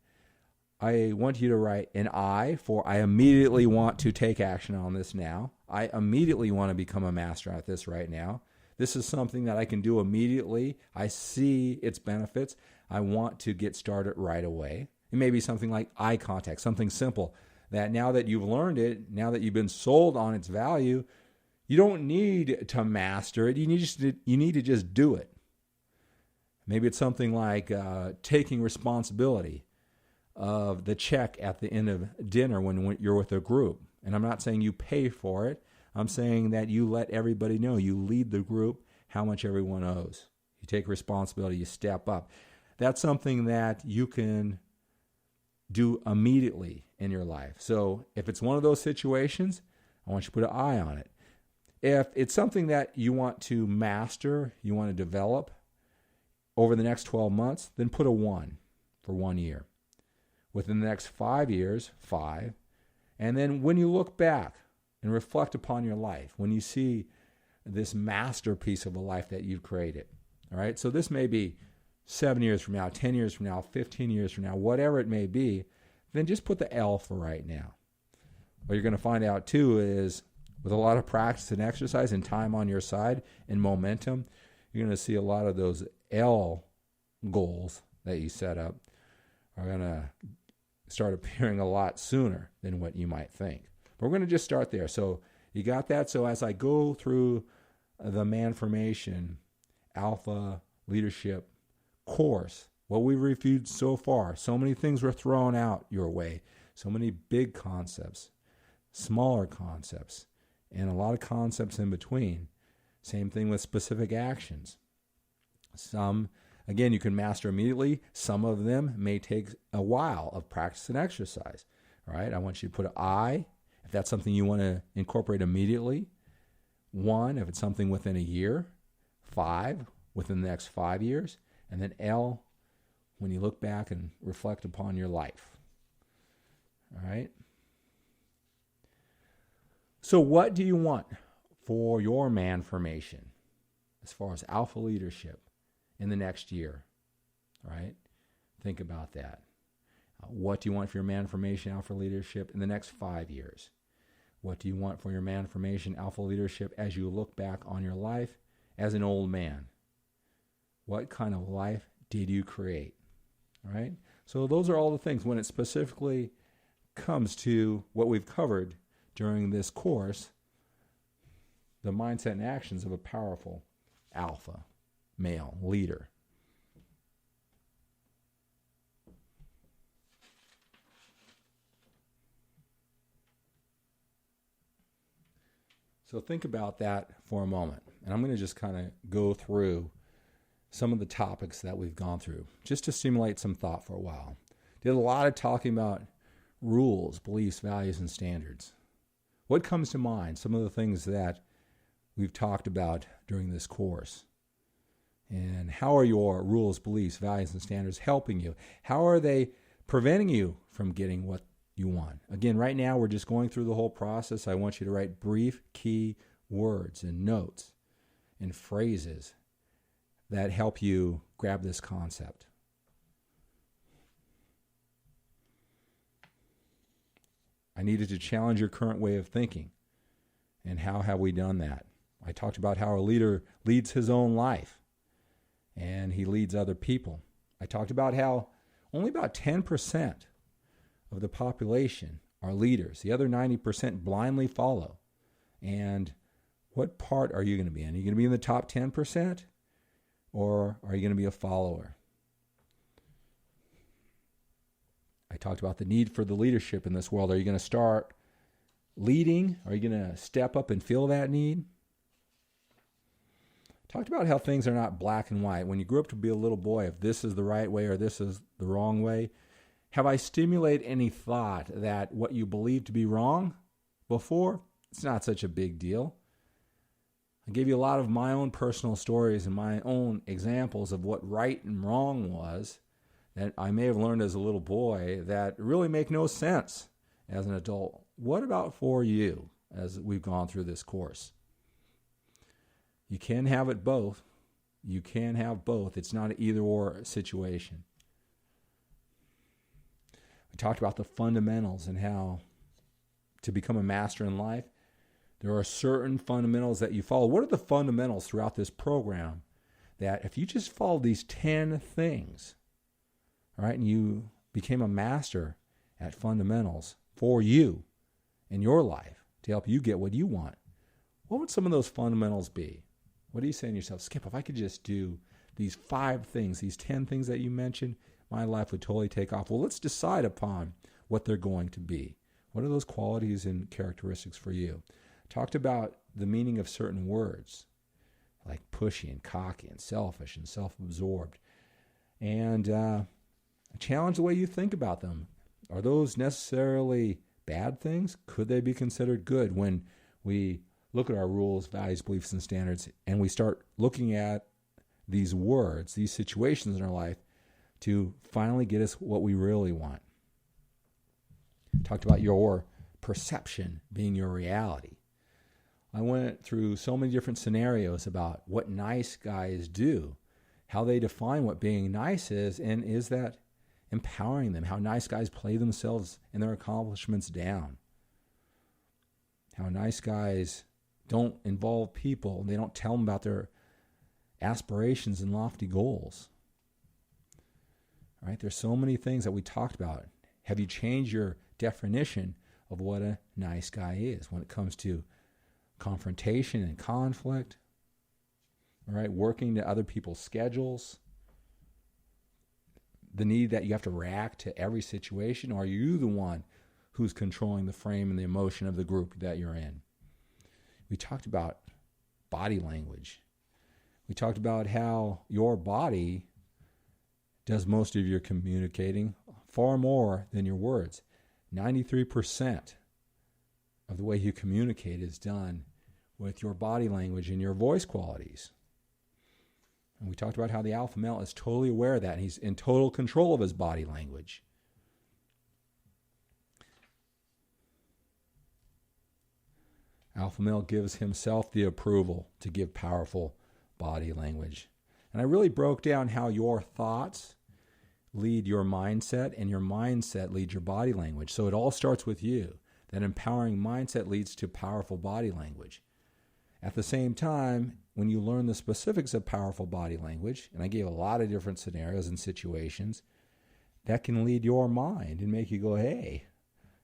[SPEAKER 1] I want you to write an I for I immediately want to take action on this now. I immediately want to become a master at this right now. This is something that I can do immediately. I see its benefits. I want to get started right away. It may be something like eye contact, something simple that now that you've learned it, now that you've been sold on its value, you don't need to master it. You need to just do it. Maybe it's something like taking responsibility of the check at the end of dinner when you're with a group. And I'm not saying you pay for it. I'm saying that you let everybody know. You lead the group how much everyone owes. You take responsibility. You step up. That's something that you can do immediately in your life. So if it's one of those situations, I want you to put an eye on it. If it's something that you want to master, you want to develop over the next 12 months, then put a 1 for 1 year. Within the next 5 years, 5. And then when you look back and reflect upon your life, when you see this masterpiece of a life that you've created, all right? So this may be 7 years from now, 10 years from now, 15 years from now, whatever it may be, then just put the L for right now. What you're going to find out too is with a lot of practice and exercise and time on your side and momentum, you're going to see a lot of those L goals that you set up are going to start appearing a lot sooner than what you might think. But we're going to just start there. So you got that? So as I go through the MANformation Alpha Leadership course, what we've reviewed so far, so many things were thrown out your way, so many big concepts, smaller concepts, and a lot of concepts in between. Same thing with specific actions. Some, again, you can master immediately. Some of them may take a while of practice and exercise. All right, I want you to put an I, if that's something you want to incorporate immediately. 1, if it's something within a year. 5, within the next 5 years, and then L, when you look back and reflect upon your life. All right? So what do you want for your MANformation as far as alpha leadership in the next year? All right? Think about that. What do you want for your MANformation alpha leadership in the next 5 years? What do you want for your MANformation alpha leadership as you look back on your life as an old man? What kind of life did you create? All right? So those are all the things when it specifically comes to what we've covered during this course, the mindset and actions of a powerful alpha male leader. So think about that for a moment. And I'm going to just kind of go through some of the topics that we've gone through, just to stimulate some thought for a while. Did a lot of talking about rules, beliefs, values, and standards. What comes to mind? Some of the things that we've talked about during this course. And how are your rules, beliefs, values, and standards helping you? How are they preventing you from getting what you want? Again, right now we're just going through the whole process. I want you to write brief key words and notes and phrases that help you grab this concept. I needed to challenge your current way of thinking. And how have we done that? I talked about how a leader leads his own life and he leads other people. I talked about how only about 10% of the population are leaders. The other 90% blindly follow. And what part are you going to be in? Are you going to be in the top 10%? Or are you going to be a follower? I talked about the need for the leadership in this world. Are you going to start leading? Are you going to step up and feel that need? Talked about how things are not black and white. When you grew up to be a little boy, if this is the right way or this is the wrong way, have I stimulated any thought that what you believed to be wrong before, it's not such a big deal? I gave you a lot of my own personal stories and my own examples of what right and wrong was that I may have learned as a little boy that really make no sense as an adult. What about for you as we've gone through this course? You can have it both. You can have both. It's not an either-or situation. We talked about the fundamentals and how to become a master in life, there are certain fundamentals that you follow. What are the fundamentals throughout this program that if you just follow these 10 things, all right, and you became a master at fundamentals for you in your life to help you get what you want, what would some of those fundamentals be? What are you saying to yourself? Skip, if I could just do these 5 things, these 10 things that you mentioned, my life would totally take off. Well, let's decide upon what they're going to be. What are those qualities and characteristics for you? Talked about the meaning of certain words, like pushy and cocky and selfish and self-absorbed. And challenge the way you think about them. Are those necessarily bad things? Could they be considered good when we look at our rules, values, beliefs, and standards, and we start looking at these words, these situations in our life to finally get us what we really want? Talked about your perception being your reality. I went through so many different scenarios about what nice guys do, how they define what being nice is, and is that empowering them, how nice guys play themselves and their accomplishments down, how nice guys don't involve people, they don't tell them about their aspirations and lofty goals. All right, there's so many things that we talked about. Have you changed your definition of what a nice guy is when it comes to confrontation and conflict? All right, working to other people's schedules, the need that you have to react to every situation, or are you the one who's controlling the frame and the emotion of the group that you're in? We talked about body language. We talked about how your body does most of your communicating, far more than your words. 93% of the way you communicate is done with your body language and your voice qualities. And we talked about how the alpha male is totally aware of that, and he's in total control of his body language. Alpha male gives himself the approval to give powerful body language. And I really broke down how your thoughts lead your mindset, and your mindset leads your body language. So it all starts with you. That empowering mindset leads to powerful body language. At the same time, when you learn the specifics of powerful body language, and I gave a lot of different scenarios and situations, that can lead your mind and make you go, hey,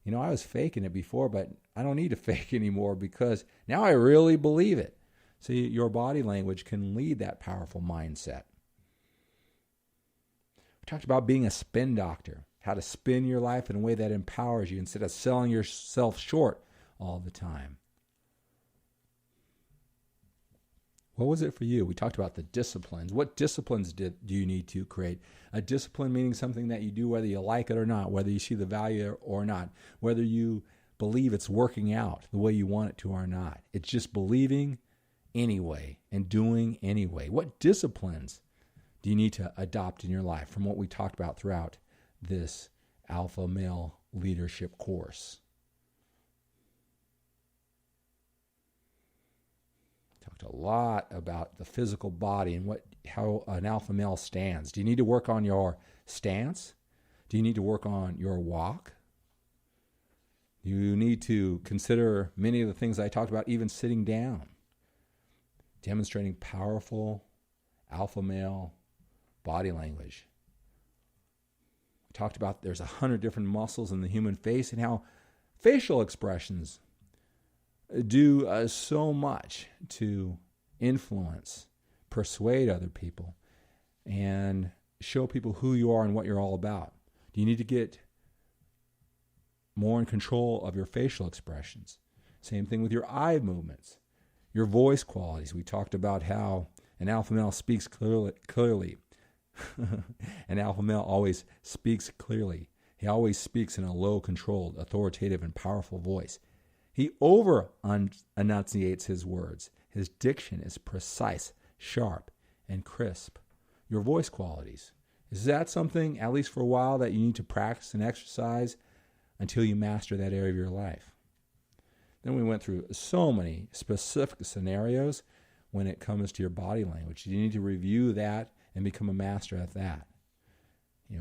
[SPEAKER 1] I was faking it before, but I don't need to fake anymore because now I really believe it. See, your body language can lead that powerful mindset. We talked about being a spin doctor, how to spin your life in a way that empowers you instead of selling yourself short all the time. What was it for you? We talked about the disciplines. What disciplines do you need to create? A discipline meaning something that you do whether you like it or not, whether you see the value or not, whether you believe it's working out the way you want it to or not. It's just believing anyway and doing anyway. What disciplines do you need to adopt in your life from what we talked about throughout this alpha male leadership course? Talked a lot about the physical body and how an alpha male stands. Do you need to work on your stance? Do you need to work on your walk? You need to consider many of the things I talked about, even sitting down, demonstrating powerful alpha male body language. We talked about there's 100 different muscles in the human face and how facial expressions do so much to influence, persuade other people, and show people who you are and what you're all about. Do you need to get more in control of your facial expressions? Same thing with your eye movements, your voice qualities. We talked about how an alpha male speaks clearly. An alpha male always speaks clearly. He always speaks in a low, controlled, authoritative, and powerful voice. He over-enunciates his words. His diction is precise, sharp, and crisp. Your voice qualities. Is that something, at least for a while, that you need to practice and exercise until you master that area of your life? Then we went through so many specific scenarios when it comes to your body language. You need to review that and become a master at that.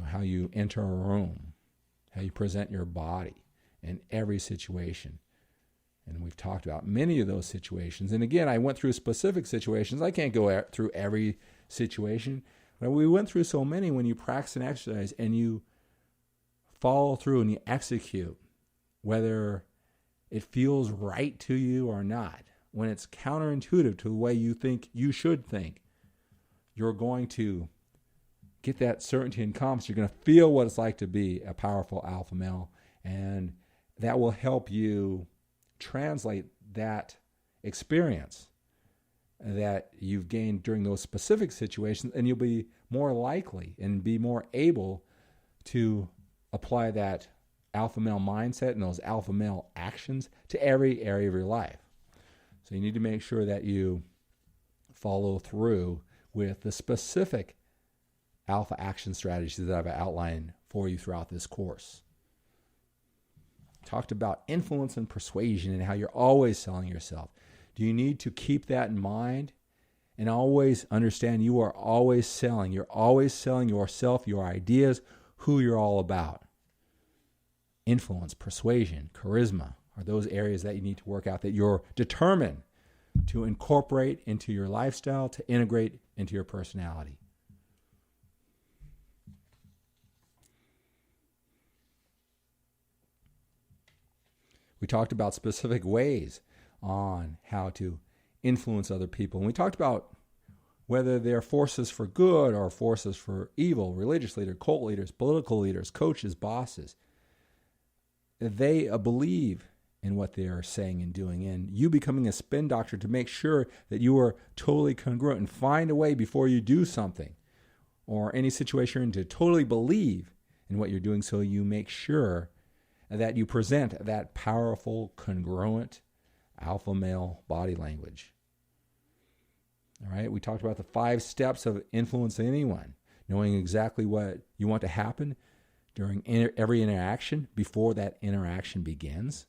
[SPEAKER 1] How you enter a room, how you present your body in every situation. And we've talked about many of those situations. And again, I went through specific situations. I can't go through every situation. But we went through so many. When you practice and exercise and you follow through and you execute, whether it feels right to you or not, when it's counterintuitive to the way you think you should think, you're going to get that certainty and confidence. You're going to feel what it's like to be a powerful alpha male. And that will help you translate that experience that you've gained during those specific situations, and you'll be more likely and be more able to apply that alpha male mindset and those alpha male actions to every area of your life. So you need to make sure that you follow through with the specific alpha action strategies that I've outlined for you throughout this course. Talked about influence and persuasion and how you're always selling yourself. Do you need to keep that in mind and always understand you are always selling? You're always selling yourself, your ideas, who you're all about. Influence, persuasion, charisma are those areas that you need to work out, that you're determined to incorporate into your lifestyle, to integrate into your personality. We talked about specific ways on how to influence other people. And we talked about whether they're forces for good or forces for evil, religious leaders, cult leaders, political leaders, coaches, bosses. They believe in what they are saying and doing. And you becoming a spin doctor to make sure that you are totally congruent and find a way before you do something or any situation you're in to totally believe in what you're doing, so you make sure that you present that powerful, congruent alpha male body language. All right, we talked about the 5 steps of influencing anyone, knowing exactly what you want to happen during every interaction before that interaction begins,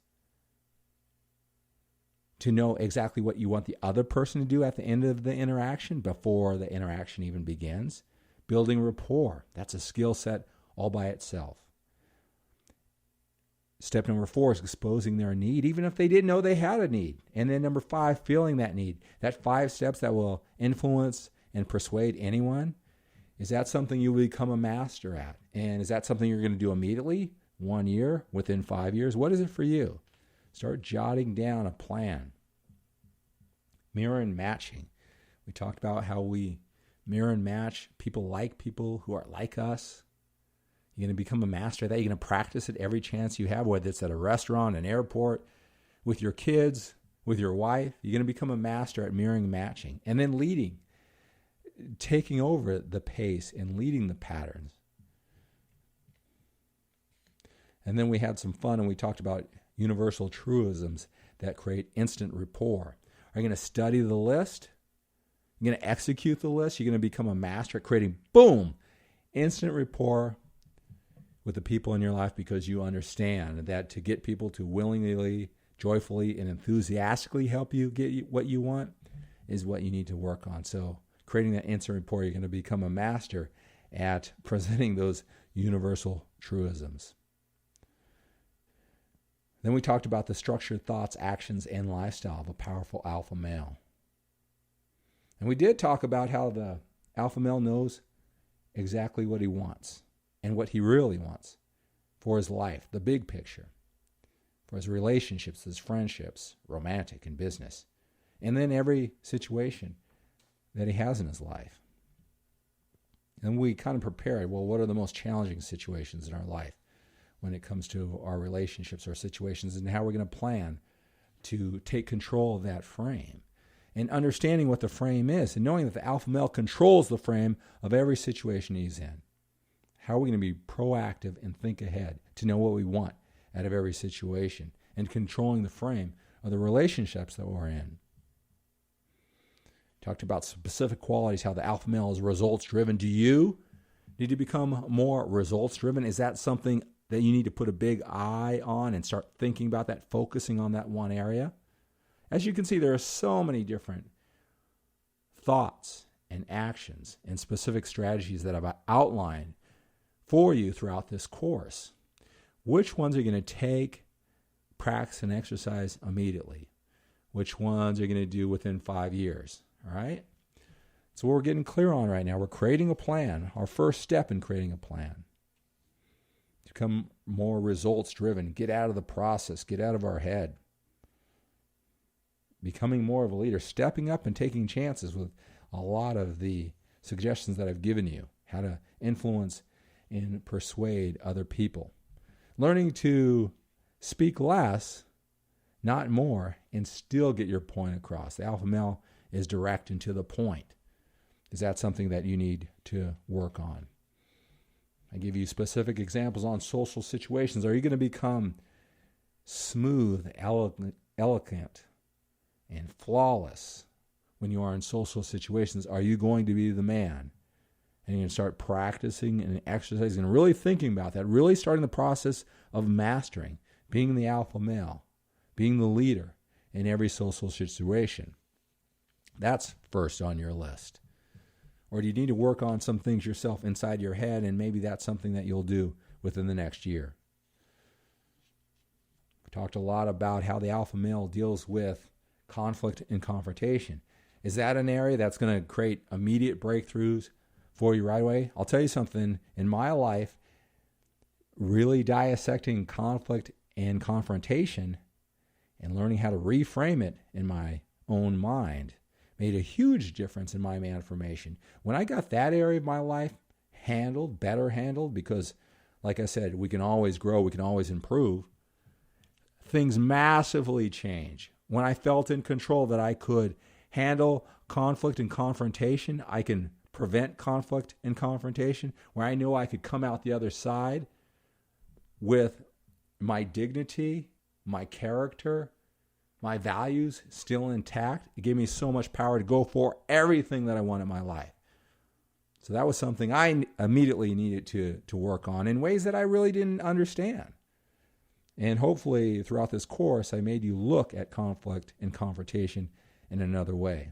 [SPEAKER 1] to know exactly what you want the other person to do at the end of the interaction before the interaction even begins. Building rapport, that's a skill set all by itself. Step number 4 is exposing their need, even if they didn't know they had a need. And then number 5, feeling that need. That 5 steps that will influence and persuade anyone. Is that something you will become a master at? And is that something you're going to do immediately, 1 year, within 5 years? What is it for you? Start jotting down a plan. Mirror and matching. We talked about how we mirror and match people who are like us. You're going to become a master at that. You're going to practice it every chance you have, whether it's at a restaurant, an airport, with your kids, with your wife. You're going to become a master at mirroring and matching. And then leading, taking over the pace and leading the patterns. And then we had some fun and we talked about universal truisms that create instant rapport. Are you going to study the list? You're going to execute the list? You're going to become a master at creating, boom, instant rapport with the people in your life, because you understand that to get people to willingly, joyfully, and enthusiastically help you get what you want is what you need to work on. So creating that instant rapport, you're going to become a master at presenting those universal truisms. Then we talked about the structured thoughts, actions, and lifestyle of a powerful alpha male. And we did talk about how the alpha male knows exactly what he wants and what he really wants for his life, the big picture, for his relationships, his friendships, romantic and business, and then every situation that he has in his life. And we kind of prepared, well, what are the most challenging situations in our life when it comes to our relationships or situations, and how we're going to plan to take control of that frame. And understanding what the frame is and knowing that the alpha male controls the frame of every situation he's in. How are we going to be proactive and think ahead to know what we want out of every situation and controlling the frame of the relationships that we're in? Talked about specific qualities, how the alpha male is results driven. Do you need to become more results driven? Is that something that you need to put a big eye on and start thinking about that, focusing on that one area? As you can see, there are so many different thoughts and actions and specific strategies that I've outlined for you throughout this course. Which ones are you going to take, practice, and exercise immediately? Which ones are you going to do within 5 years? All right? So what we're getting clear on right now, we're creating a plan, our first step in creating a plan. To become more results driven, get out of the process, get out of our head. Becoming more of a leader, stepping up and taking chances with a lot of the suggestions that I've given you, how to influence and persuade other people. Learning to speak less, not more, and still get your point across. The alpha male is direct and to the point. Is that something that you need to work on? I give you specific examples on social situations. Are you going to become smooth, eloquent, and flawless when you are in social situations? Are you going to be the man? And you're going to start practicing and exercising and really thinking about that, really starting the process of mastering, being the alpha male, being the leader in every social situation. That's first on your list. Or do you need to work on some things yourself inside your head, and maybe that's something that you'll do within the next year? We talked a lot about how the alpha male deals with conflict and confrontation. Is that an area that's going to create immediate breakthroughs for you right away? I'll tell you something. In my life, really dissecting conflict and confrontation and learning how to reframe it in my own mind made a huge difference in my MANformation. When I got that area of my life better handled, because, like I said, we can always grow, we can always improve, things massively change. When I felt in control that I could handle conflict and confrontation, I can prevent conflict and confrontation, where I know I could come out the other side with my dignity, my character, my values still intact. It gave me so much power to go for everything that I want in my life. So that was something I immediately needed to work on in ways that I really didn't understand. And hopefully throughout this course, I made you look at conflict and confrontation in another way.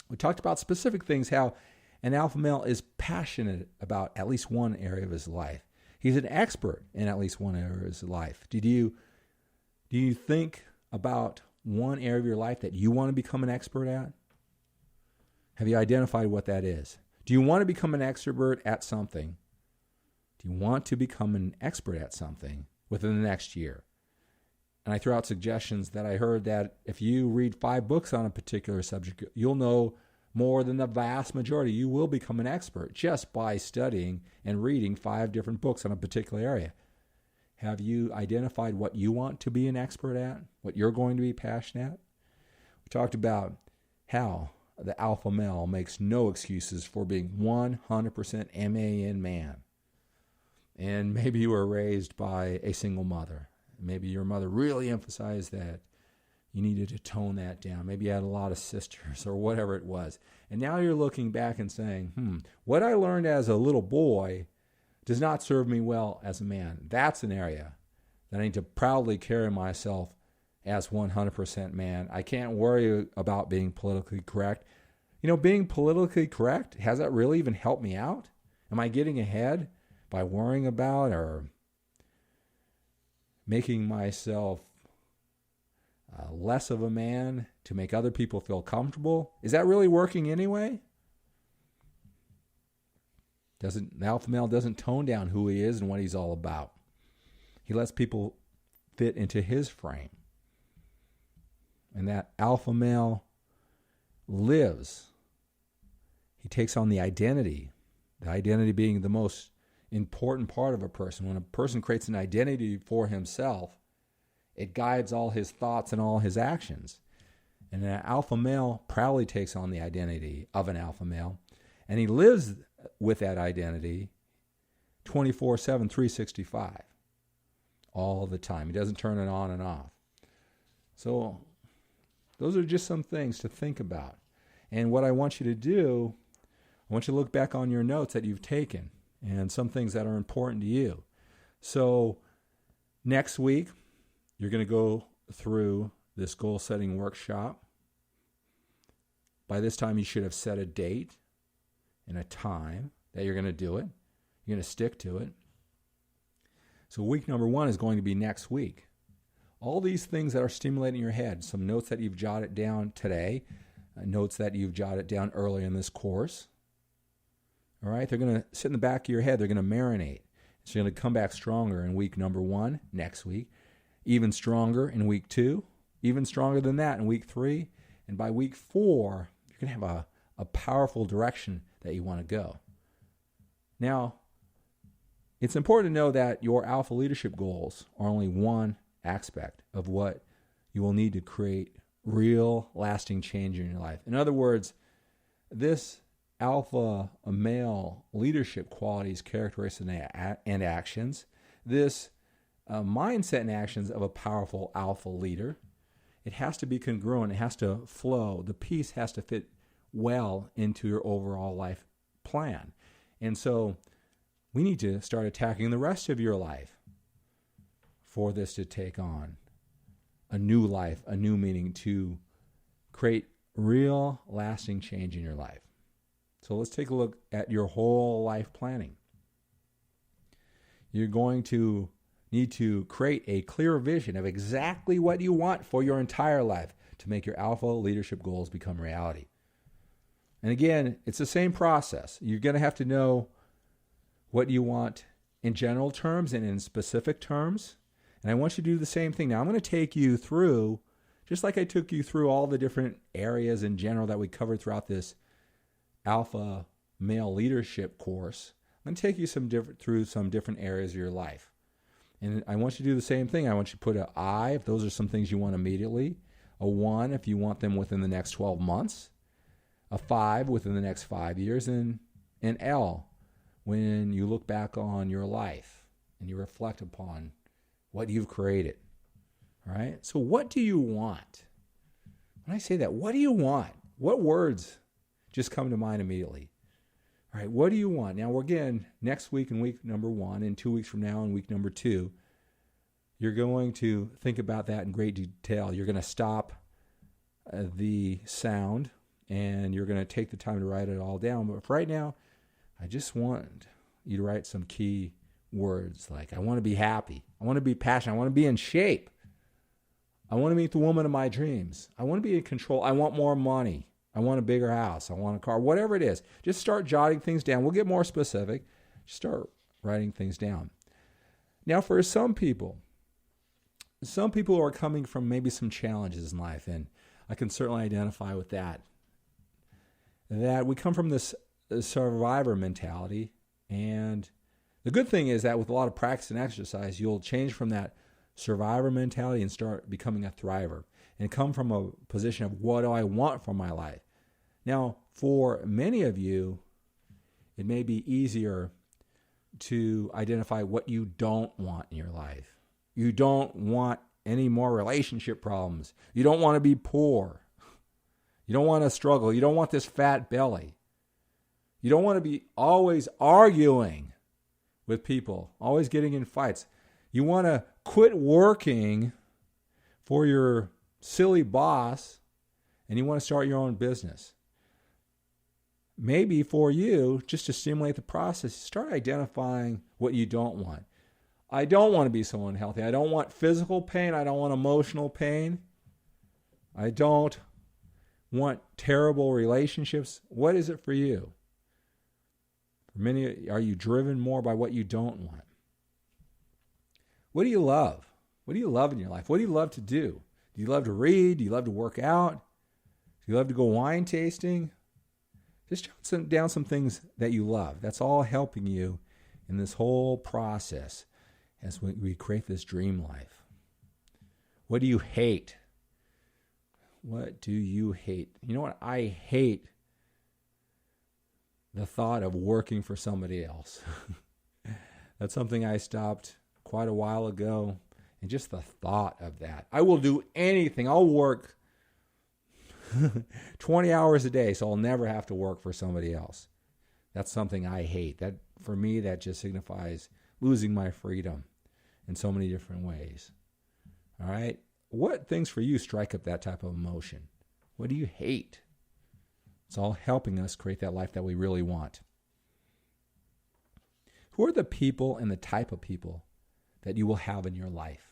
[SPEAKER 1] We talked about specific things, how an alpha male is passionate about at least one area of his life. He's an expert in at least one area of his life. Do you think about one area of your life that you want to become an expert at? Have you identified what that is? Do you want to become an expert at something? Do you want to become an expert at something within the next year? And I threw out suggestions that I heard that if you read 5 books on a particular subject, you'll know more than the vast majority. You will become an expert just by studying and reading 5 different books on a particular area. Have you identified what you want to be an expert at? What you're going to be passionate at? We talked about how the alpha male makes no excuses for being 100% man. And maybe you were raised by a single mother. Maybe your mother really emphasized that you needed to tone that down. Maybe you had a lot of sisters or whatever it was. And now you're looking back and saying, what I learned as a little boy does not serve me well as a man. That's an area that I need to proudly carry myself as 100% man. I can't worry about being politically correct. Being politically correct, has that really even helped me out? Am I getting ahead by worrying about or making myself less of a man to make other people feel comfortable? Is that really working anyway? The alpha male doesn't tone down who he is and what he's all about. He lets people fit into his frame. And that alpha male lives. He takes on the identity being the most important part of a person. When a person creates an identity for himself, it guides all his thoughts and all his actions. And an alpha male proudly takes on the identity of an alpha male, and he lives with that identity 24/7, 365, all the time. He doesn't turn it on and off. So those are just some things to think about. And what I want you to do, I want you to look back on your notes that you've taken and some things that are important to you. So next week, you're going to go through this goal-setting workshop. By this time, you should have set a date and a time that you're going to do it. You're going to stick to it. So week number 1 is going to be next week. All these things that are stimulating your head, some notes that you've jotted down today, notes that you've jotted down earlier in this course. All right, they're going to sit in the back of your head. They're going to marinate. So you're going to come back stronger in week number 1 next week, even stronger in week 2, even stronger than that in week 3. And by week 4, you're going to have a powerful direction that you want to go. Now, it's important to know that your alpha leadership goals are only one aspect of what you will need to create real lasting change in your life. In other words, this alpha male leadership qualities, characteristics, and actions, this mindset and actions of a powerful alpha leader, it has to be congruent. It has to flow. The piece has to fit well into your overall life plan. And so we need to start attacking the rest of your life for this to take on a new life, a new meaning, to create real lasting change in your life. So let's take a look at your whole life planning. You're going to need to create a clear vision of exactly what you want for your entire life to make your alpha leadership goals become reality. And again, it's the same process. You're going to have to know what you want in general terms and in specific terms. And I want you to do the same thing. Now, I'm going to take you through, just like I took you through all the different areas in general that we covered throughout this alpha male leadership course. I'm going to take you through some different areas of your life. And I want you to do the same thing. I want you to put an I if those are some things you want immediately, a 1 if you want them within the next 12 months, a 5 within the next 5 years, and an L when you look back on your life and you reflect upon what you've created. All right? So what do you want? When I say that, what do you want? What words just come to mind immediately? All right, what do you want? Now, again, next week in week number 1 and 2 weeks from now in week number 2, you're going to think about that in great detail. You're going to stop the sound and you're going to take the time to write it all down. But for right now, I just want you to write some key words like, I want to be happy. I want to be passionate. I want to be in shape. I want to meet the woman of my dreams. I want to be in control. I want more money. I want a bigger house. I want a car. Whatever it is, just start jotting things down. We'll get more specific. Just start writing things down. Now, for some people are coming from maybe some challenges in life, and I can certainly identify with that. That we come from this survivor mentality, and the good thing is that with a lot of practice and exercise, you'll change from that survivor mentality and start becoming a thriver and come from a position of what do I want for my life. Now, for many of you, it may be easier to identify what you don't want in your life. You don't want any more relationship problems. You don't want to be poor. You don't want to struggle. You don't want this fat belly. You don't want to be always arguing with people, always getting in fights. You want to quit working for your silly boss and you want to start your own business. Maybe for you, just to stimulate the process, start identifying what you don't want. I don't want to be so unhealthy. I don't want physical pain. I don't want emotional pain. I don't want terrible relationships. What is it for you? For many, are you driven more by what you don't want? What do you love? What do you love in your life? What do you love to do? Do you love to read? Do you love to work out? Do you love to go wine tasting? Just jot down some things that you love. That's all helping you in this whole process as we create this dream life. What do you hate? What do you hate? You know what? I hate the thought of working for somebody else. That's something I stopped quite a while ago. And just the thought of that. I will do anything. I'll work 20 hours a day, so I'll never have to work for somebody else. That's something I hate. That, for me, that just signifies losing my freedom in so many different ways. All right? What things for you strike up that type of emotion? What do you hate? It's all helping us create that life that we really want. Who are the people and the type of people that you will have in your life?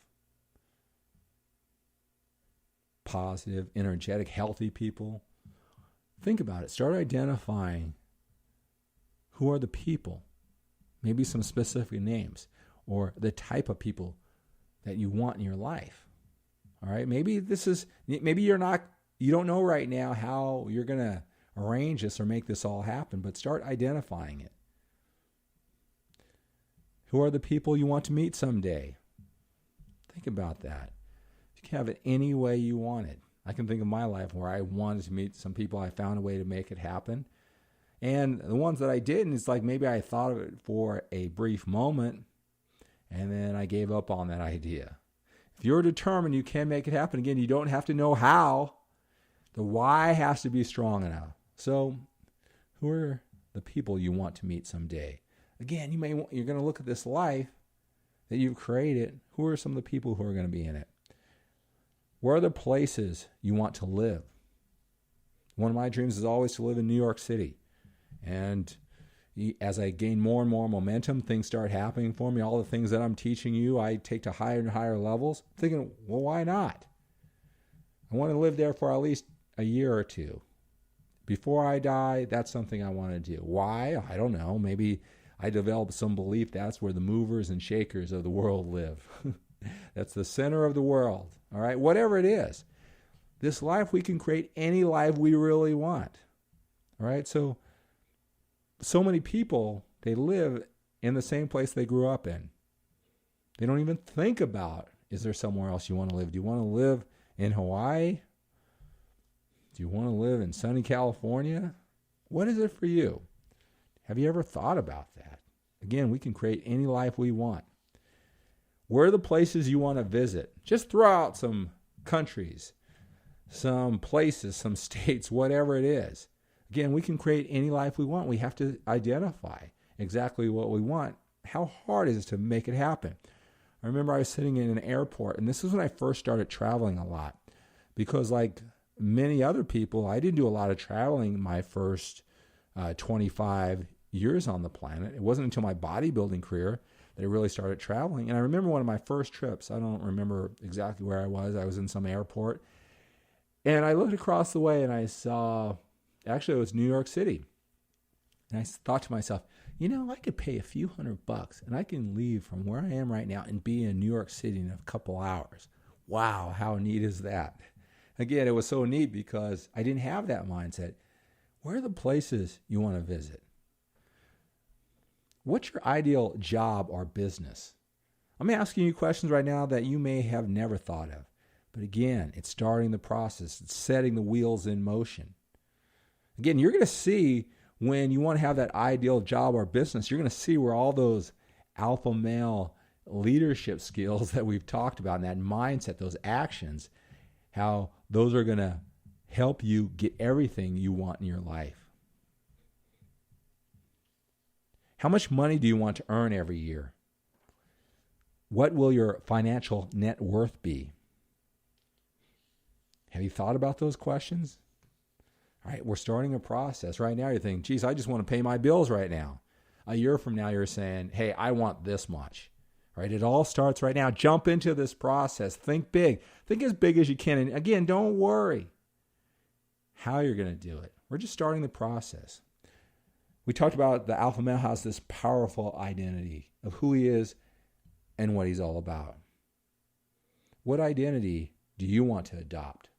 [SPEAKER 1] Positive, energetic, healthy people. Think about it. Start identifying who are the people, maybe some specific names, or the type of people that you want in your life. All right? Maybe you don't know right now how you're going to arrange this or make this all happen, but start identifying it. Who are the people you want to meet someday? Think about that. You can have it any way you want it. I can think of my life where I wanted to meet some people. I found a way to make it happen. And the ones that I didn't, it's like maybe I thought of it for a brief moment and then I gave up on that idea. If you're determined you can make it happen, again, you don't have to know how. The why has to be strong enough. So who are the people you want to meet someday? Again, you're going to look at this life that you've created. Who are some of the people who are going to be in it? Where are the places you want to live? One of my dreams is always to live in New York City. And as I gain more and more momentum, things start happening for me. All the things that I'm teaching you, I take to higher and higher levels. I'm thinking, well, why not? I want to live there for at least a year or two. Before I die, that's something I want to do. Why? I don't know. Maybe I develop some belief that's where the movers and shakers of the world live. That's the center of the world. All right? Whatever it is. This life, we can create any life we really want. All right? So many people, they live in the same place they grew up in. They don't even think about, is there somewhere else you want to live? Do you want to live in Hawaii? Do you want to live in sunny California? What is it for you? Have you ever thought about that? Again, we can create any life we want. Where are the places you want to visit? Just throw out some countries, some places, some states, whatever it is. Again, we can create any life we want. We have to identify exactly what we want. How hard is it to make it happen? I remember I was sitting in an airport, and this was when I first started traveling a lot. Because like many other people, I didn't do a lot of traveling my first 25 years on the planet. It wasn't until my bodybuilding career that I really started traveling. And I remember one of my first trips. I don't remember exactly where I was. I was in some airport. And I looked across the way and I saw, actually it was New York City. And I thought to myself, I could pay a few $100 and I can leave from where I am right now and be in New York City in a couple hours. Wow, how neat is that? Again, it was so neat because I didn't have that mindset. Where are the places you want to visit? What's your ideal job or business? I'm asking you questions right now that you may have never thought of. But again, it's starting the process. It's setting the wheels in motion. Again, you're going to see when you want to have that ideal job or business, you're going to see where all those alpha male leadership skills that we've talked about and that mindset, those actions, how those are going to help you get everything you want in your life. How much money do you want to earn every year? What will your financial net worth be? Have you thought about those questions? All right, we're starting a process. Right now you're thinking, geez, I just want to pay my bills right now. A year from now you're saying, hey, I want this much. Right? It all starts right now. Jump into this process. Think big. Think as big as you can. And again, don't worry how you're going to do it. We're just starting the process. We talked about the alpha male has this powerful identity of who he is and what he's all about. What identity do you want to adopt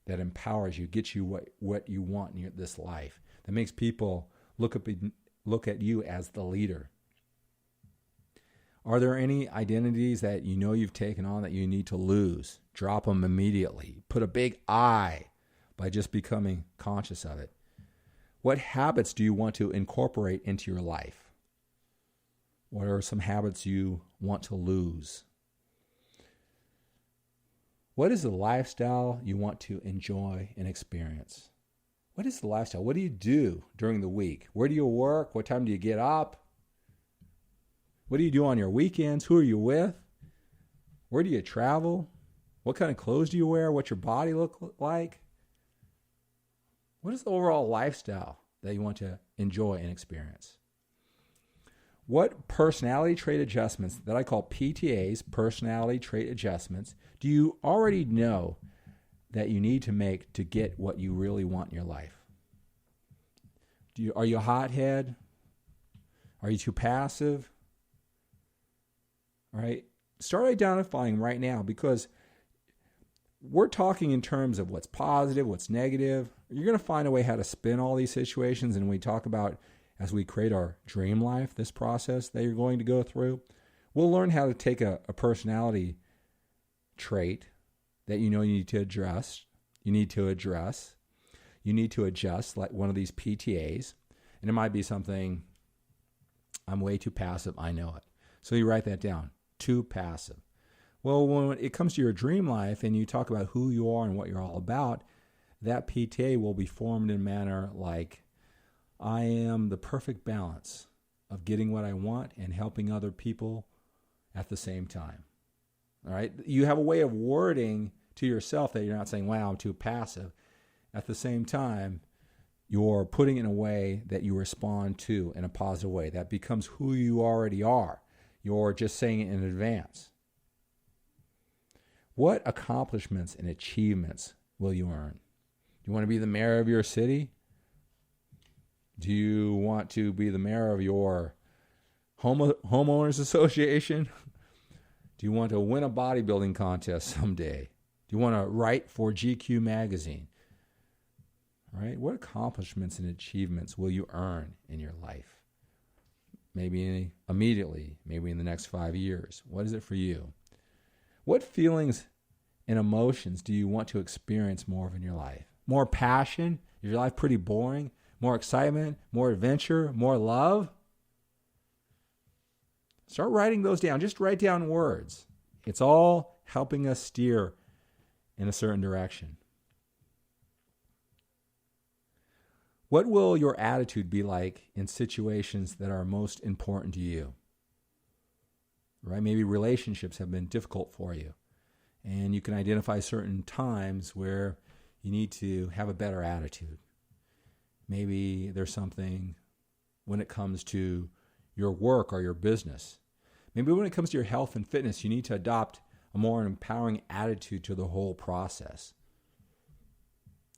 [SPEAKER 1] that empowers you, gets you what you want in this life, that makes people look at you as the leader? Are there any identities that you know you've taken on that you need to lose? Drop them immediately. Put a big I by just becoming conscious of it. What habits do you want to incorporate into your life? What are some habits you want to lose? What is the lifestyle you want to enjoy and experience? What is the lifestyle? What do you do during the week? Where do you work? What time do you get up? What do you do on your weekends? Who are you with? Where do you travel? What kind of clothes do you wear? What's your body look like? What is the overall lifestyle that you want to enjoy and experience? What personality trait adjustments that I call PTAs, personality trait adjustments, do you already know that you need to make to get what you really want in your life? Are you a hothead? Are you too passive? All right, start identifying right now, because we're talking in terms of what's positive, what's negative. You're going to find a way how to spin all these situations, and we talk about as we create our dream life, this process that you're going to go through. We'll learn how to take a personality trait that you know you need to address. You need to adjust like one of these PTAs. And it might be something, I'm way too passive, I know it. So you write that down, too passive. Well, when it comes to your dream life and you talk about who you are and what you're all about, that PTA will be formed in a manner like, I am the perfect balance of getting what I want and helping other people at the same time. All right? You have a way of wording to yourself that you're not saying, wow, I'm too passive. At the same time, you're putting it in a way that you respond to in a positive way. That becomes who you already are. You're just saying it in advance. What accomplishments and achievements will you earn? Do you want to be the mayor of your city? Do you want to be the mayor of your homeowners association? Do you want to win a bodybuilding contest someday? Do you want to write for GQ magazine? All right? What accomplishments and achievements will you earn in your life? Maybe immediately, maybe in the next 5 years. What is it for you? What feelings and emotions do you want to experience more of in your life? More passion? Is your life pretty boring? More excitement? More adventure? More love? Start writing those down. Just write down words. It's all helping us steer in a certain direction. What will your attitude be like in situations that are most important to you? Right? Maybe relationships have been difficult for you, and you can identify certain times where you need to have a better attitude. Maybe there's something when it comes to your work or your business. Maybe when it comes to your health and fitness, you need to adopt a more empowering attitude to the whole process.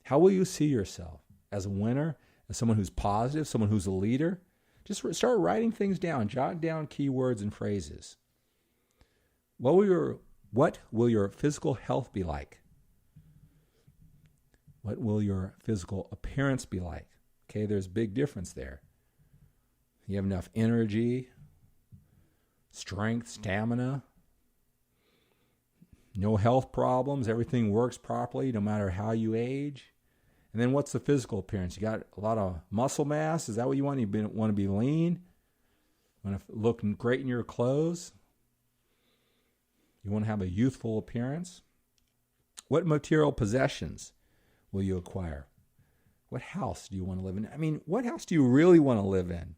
[SPEAKER 1] How will you see yourself? As a winner? As someone who's positive? Someone who's a leader? Just start writing things down. Jot down keywords and phrases. What will your physical health be like? What will your physical appearance be like? Okay, there's a big difference there. You have enough energy, strength, stamina, no health problems, everything works properly no matter how you age. And then what's the physical appearance? You got a lot of muscle mass? Is that what you want? You want to be lean? You want to look great in your clothes? You want to have a youthful appearance? What material possessions will you acquire? What house do you want to live in? I mean, what house do you really want to live in?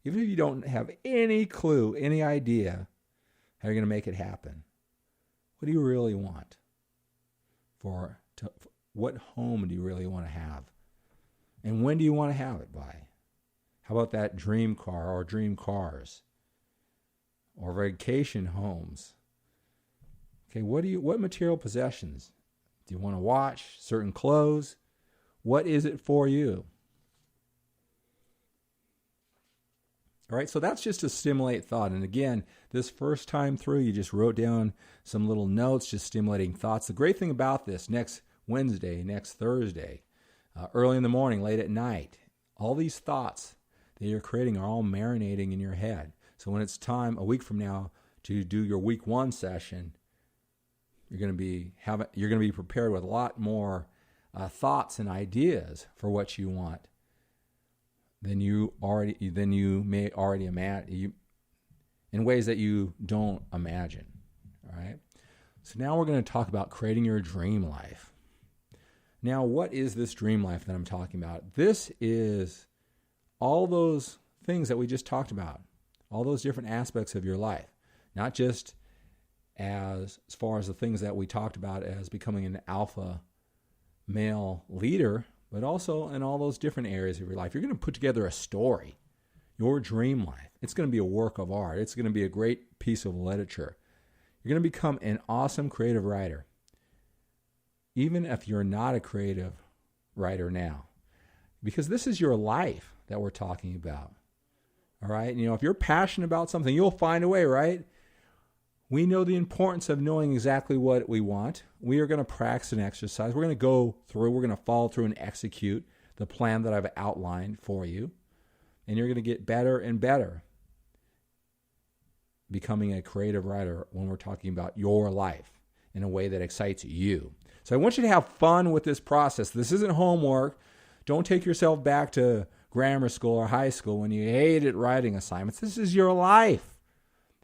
[SPEAKER 1] Even if you don't have any clue, any idea how you're going to make it happen, what do you really want? What home do you really want to have? And when do you want to have it by? How about that dream car or dream cars? Or vacation homes? Okay, what material possessions? Do you want to watch certain clothes? What is it for you? All right, so that's just to stimulate thought. And again, this first time through, you just wrote down some little notes, just stimulating thoughts. The great thing about this, next Wednesday, next Thursday, early in the morning, late at night, all these thoughts that you're creating are all marinating in your head. So when it's time a week from now to do your week 1 session, you're going to be prepared with a lot more thoughts and ideas for what you want than you may already imagine, in ways that you don't imagine. All right. So now we're going to talk about creating your dream life. Now, what is this dream life that I'm talking about? This is all those things that we just talked about, all those different aspects of your life, not just as far as the things that we talked about as becoming an alpha male leader, but also in all those different areas of your life. You're going to put together a story, your dream life. It's going to be a work of art. It's going to be a great piece of literature. You're going to become an awesome creative writer, even if you're not a creative writer now, because this is your life that we're talking about. All right. And, if you're passionate about something, you'll find a way, right? We know the importance of knowing exactly what we want. We are going to practice and exercise. We're going to we're going to follow through and execute the plan that I've outlined for you. And you're going to get better and better becoming a creative writer when we're talking about your life in a way that excites you. So I want you to have fun with this process. This isn't homework. Don't take yourself back to grammar school or high school when you hated writing assignments. This is your life.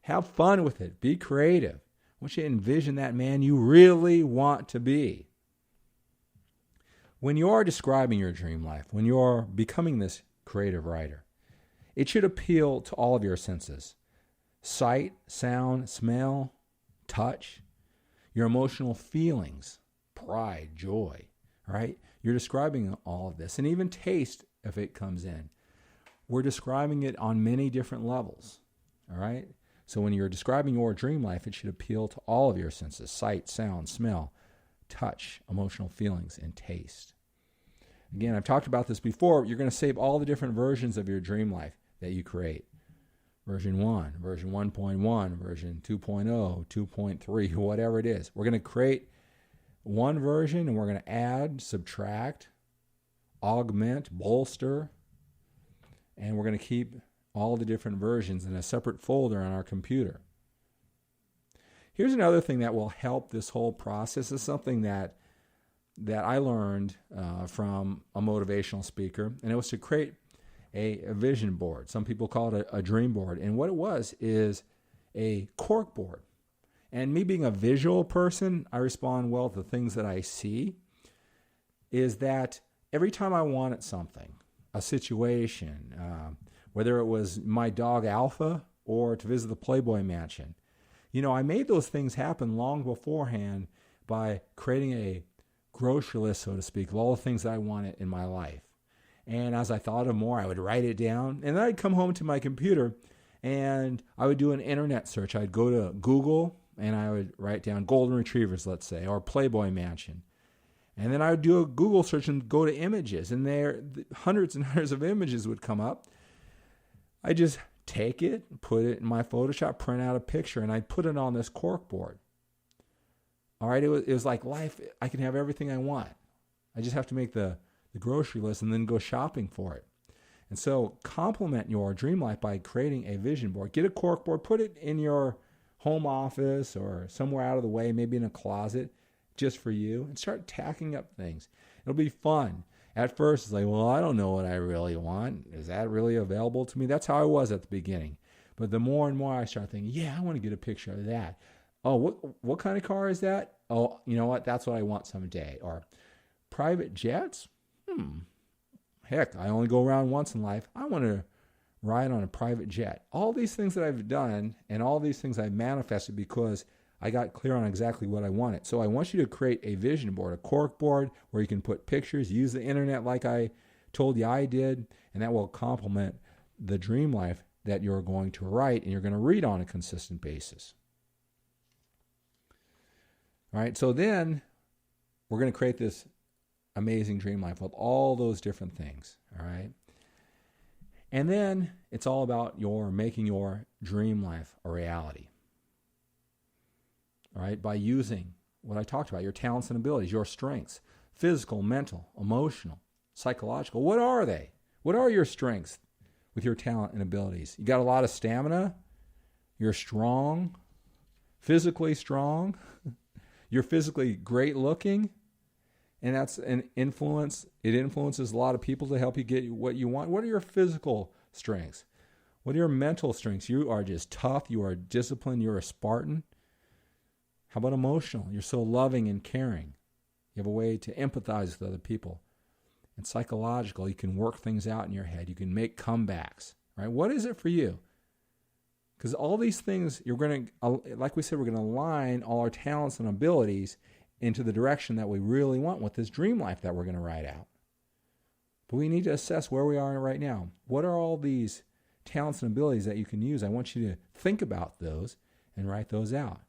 [SPEAKER 1] Have fun with it. Be creative. I want you to envision that man you really want to be. When you're describing your dream life, when you're becoming this creative writer, it should appeal to all of your senses. Sight, sound, smell, touch, your emotional feelings, pride, joy, right? You're describing all of this, and even taste if it comes in. We're describing it on many different levels, all right? So when you're describing your dream life, it should appeal to all of your senses: sight, sound, smell, touch, emotional feelings, and taste. Again, I've talked about this before. You're going to save all the different versions of your dream life that you create. Version 1, version 1.1, version 2.0, 2.3, whatever it is. We're going to create one version, and we're going to add, subtract, augment, bolster, and we're going to keep all the different versions in a separate folder on our computer. Here's another thing that will help this whole process. This is something that I learned from a motivational speaker, and it was to create a vision board. Some people call it a dream board. And what it was is a cork board. And me being a visual person, I respond well to the things that I see, is that every time I wanted something, a situation, whether it was my dog Alpha or to visit the Playboy Mansion, I made those things happen long beforehand by creating a grocery list, so to speak, of all the things that I wanted in my life. And as I thought of more, I would write it down. And then I'd come home to my computer and I would do an internet search. I'd go to Google and I would write down golden retrievers, let's say, or Playboy Mansion. And then I would do a Google search and go to images. And there, hundreds and hundreds of images would come up. I just take it, put it in my Photoshop, print out a picture, and I'd put it on this cork board. All right, it was like life. I can have everything I want. I just have to make the grocery list and then go shopping for it. And so complement your dream life by creating a vision board. Get a cork board, put it in your home office or somewhere out of the way, maybe in a closet just for you, and start tacking up things. It'll be fun. At first, it's like, well, I don't know what I really want. Is that really available to me? That's how I was at the beginning. But the more and more I start thinking, yeah, I want to get a picture of that. Oh, what kind of car is that? Oh, you know what? That's what I want someday. Or private jets? Heck, I only go around once in life. I want to ride on a private jet. All these things that I've done and all these things I've manifested because I got clear on exactly what I wanted. So I want you to create a vision board, a cork board where you can put pictures, use the internet like I told you I did, and that will complement the dream life that you're going to write and you're going to read on a consistent basis. All right, so then we're going to create this amazing dream life with all those different things, all right? And then it's all about making your dream life a reality. All right, by using what I talked about, your talents and abilities, your strengths, physical, mental, emotional, psychological. What are they? What are your strengths with your talent and abilities? You got a lot of stamina. You're strong, physically strong. You're physically great looking. And that's an influence. It influences a lot of people to help you get what you want. What are your physical strengths? What are your mental strengths? You are just tough. You are disciplined. You're a Spartan. How about emotional? You're so loving and caring. You have a way to empathize with other people. And psychological, you can work things out in your head. You can make comebacks. Right? What is it for you? Because all these things, you're going to, like we said, we're going to align all our talents and abilities into the direction that we really want with this dream life that we're going to write out. But we need to assess where we are right now. What are all these talents and abilities that you can use? I want you to think about those and write those out.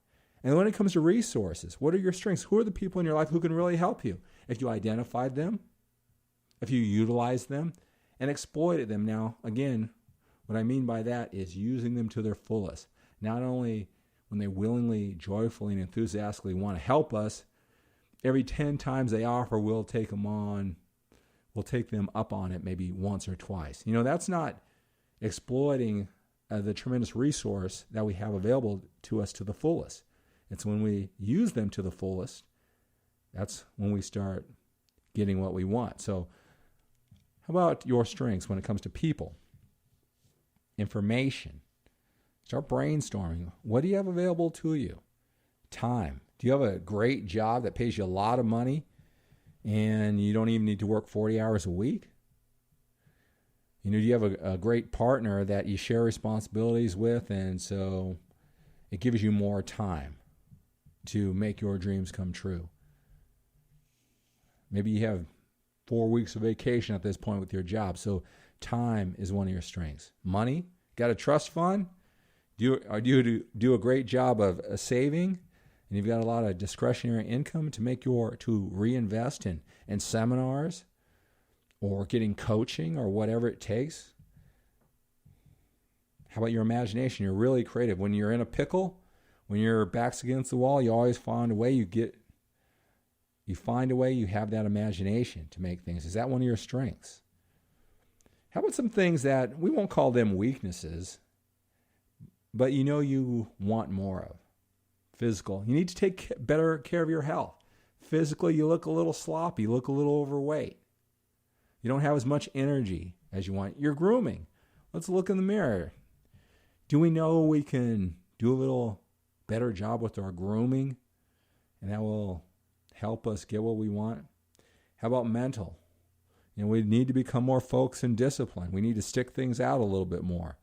[SPEAKER 1] And when it comes to resources, what are your strengths? Who are the people in your life who can really help you? If you identified them, if you utilized them, and exploited them. Now, again, what I mean by that is using them to their fullest. Not only when they willingly, joyfully, and enthusiastically want to help us, every 10 times they offer, we'll take them on. We'll take them up on it maybe once or twice. That's not exploiting the tremendous resource that we have available to us to the fullest. It's when we use them to the fullest, that's when we start getting what we want. So how about your strengths when it comes to people, information? Start brainstorming. What do you have available to you? Time. Do you have a great job that pays you a lot of money and you don't even need to work 40 hours a week? Do you have a great partner that you share responsibilities with, and so it gives you more time to make your dreams come true? Maybe you have 4 weeks of vacation at this point with your job, so time is one of your strengths. Money, got a trust fund? Do you do a great job of saving, and you've got a lot of discretionary income to reinvest in seminars or getting coaching or whatever it takes? How about your imagination? You're really creative. When you're in a pickle, when your back's against the wall, you always find a way. You have that imagination to make things. Is that one of your strengths? How about some things that we won't call them weaknesses, but you want more of? Physical. You need to take better care of your health. Physically, you look a little sloppy, you look a little overweight. You don't have as much energy as you want. You're grooming. Let's look in the mirror. Do we know we can do a little better job with our grooming, and that will help us get what we want? How about mental? We need to become more focused and disciplined. We need to stick things out a little bit more.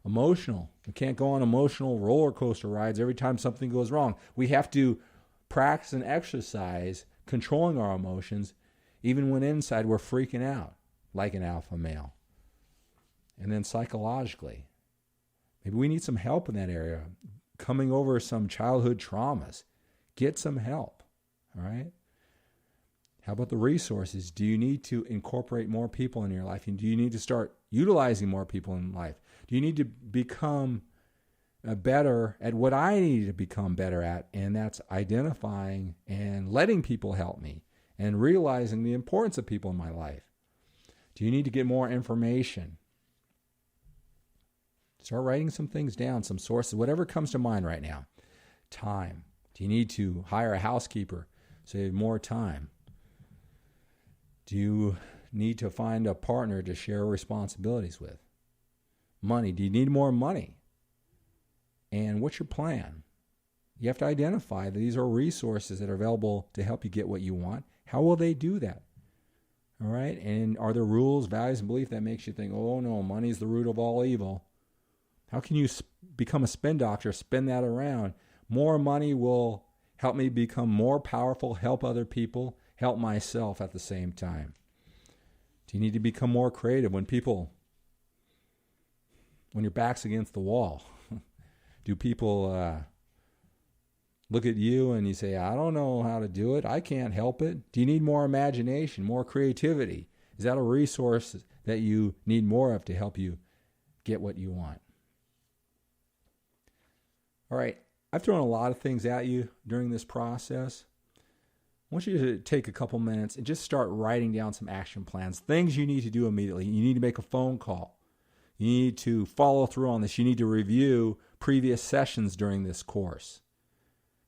[SPEAKER 1] Emotional. We can't go on emotional roller coaster rides every time something goes wrong. We have to practice and exercise controlling our emotions, even when inside we're freaking out, like an alpha male. And then psychologically, maybe we need some help in that area, coming over some childhood traumas. Get some help, all right? How about the resources? Do you need to incorporate more people in your life? And do you need to start utilizing more people in life? Do you need to become better at what I need to become better at? And that's identifying and letting people help me and realizing the importance of people in my life. Do you need to get more information? Start writing some things down, some sources, whatever comes to mind right now. Time. Do you need to hire a housekeeper so you have more time? Do you need to find a partner to share responsibilities with? Money. Do you need more money? And what's your plan? You have to identify that these are resources that are available to help you get what you want. How will they do that? All right? And are there rules, values, and beliefs that makes you think, oh no, money's the root of all evil? How can you become a spin doctor, spin that around? More money will help me become more powerful, help other people, help myself at the same time. Do you need to become more creative when your back's against the wall? Do people look at you and you say, I don't know how to do it. I can't help it. Do you need more imagination, more creativity? Is that a resource that you need more of to help you get what you want? All right, I've thrown a lot of things at you during this process. I want you to take a couple minutes and just start writing down some action plans, things you need to do immediately. You need to make a phone call. You need to follow through on this. You need to review previous sessions during this course.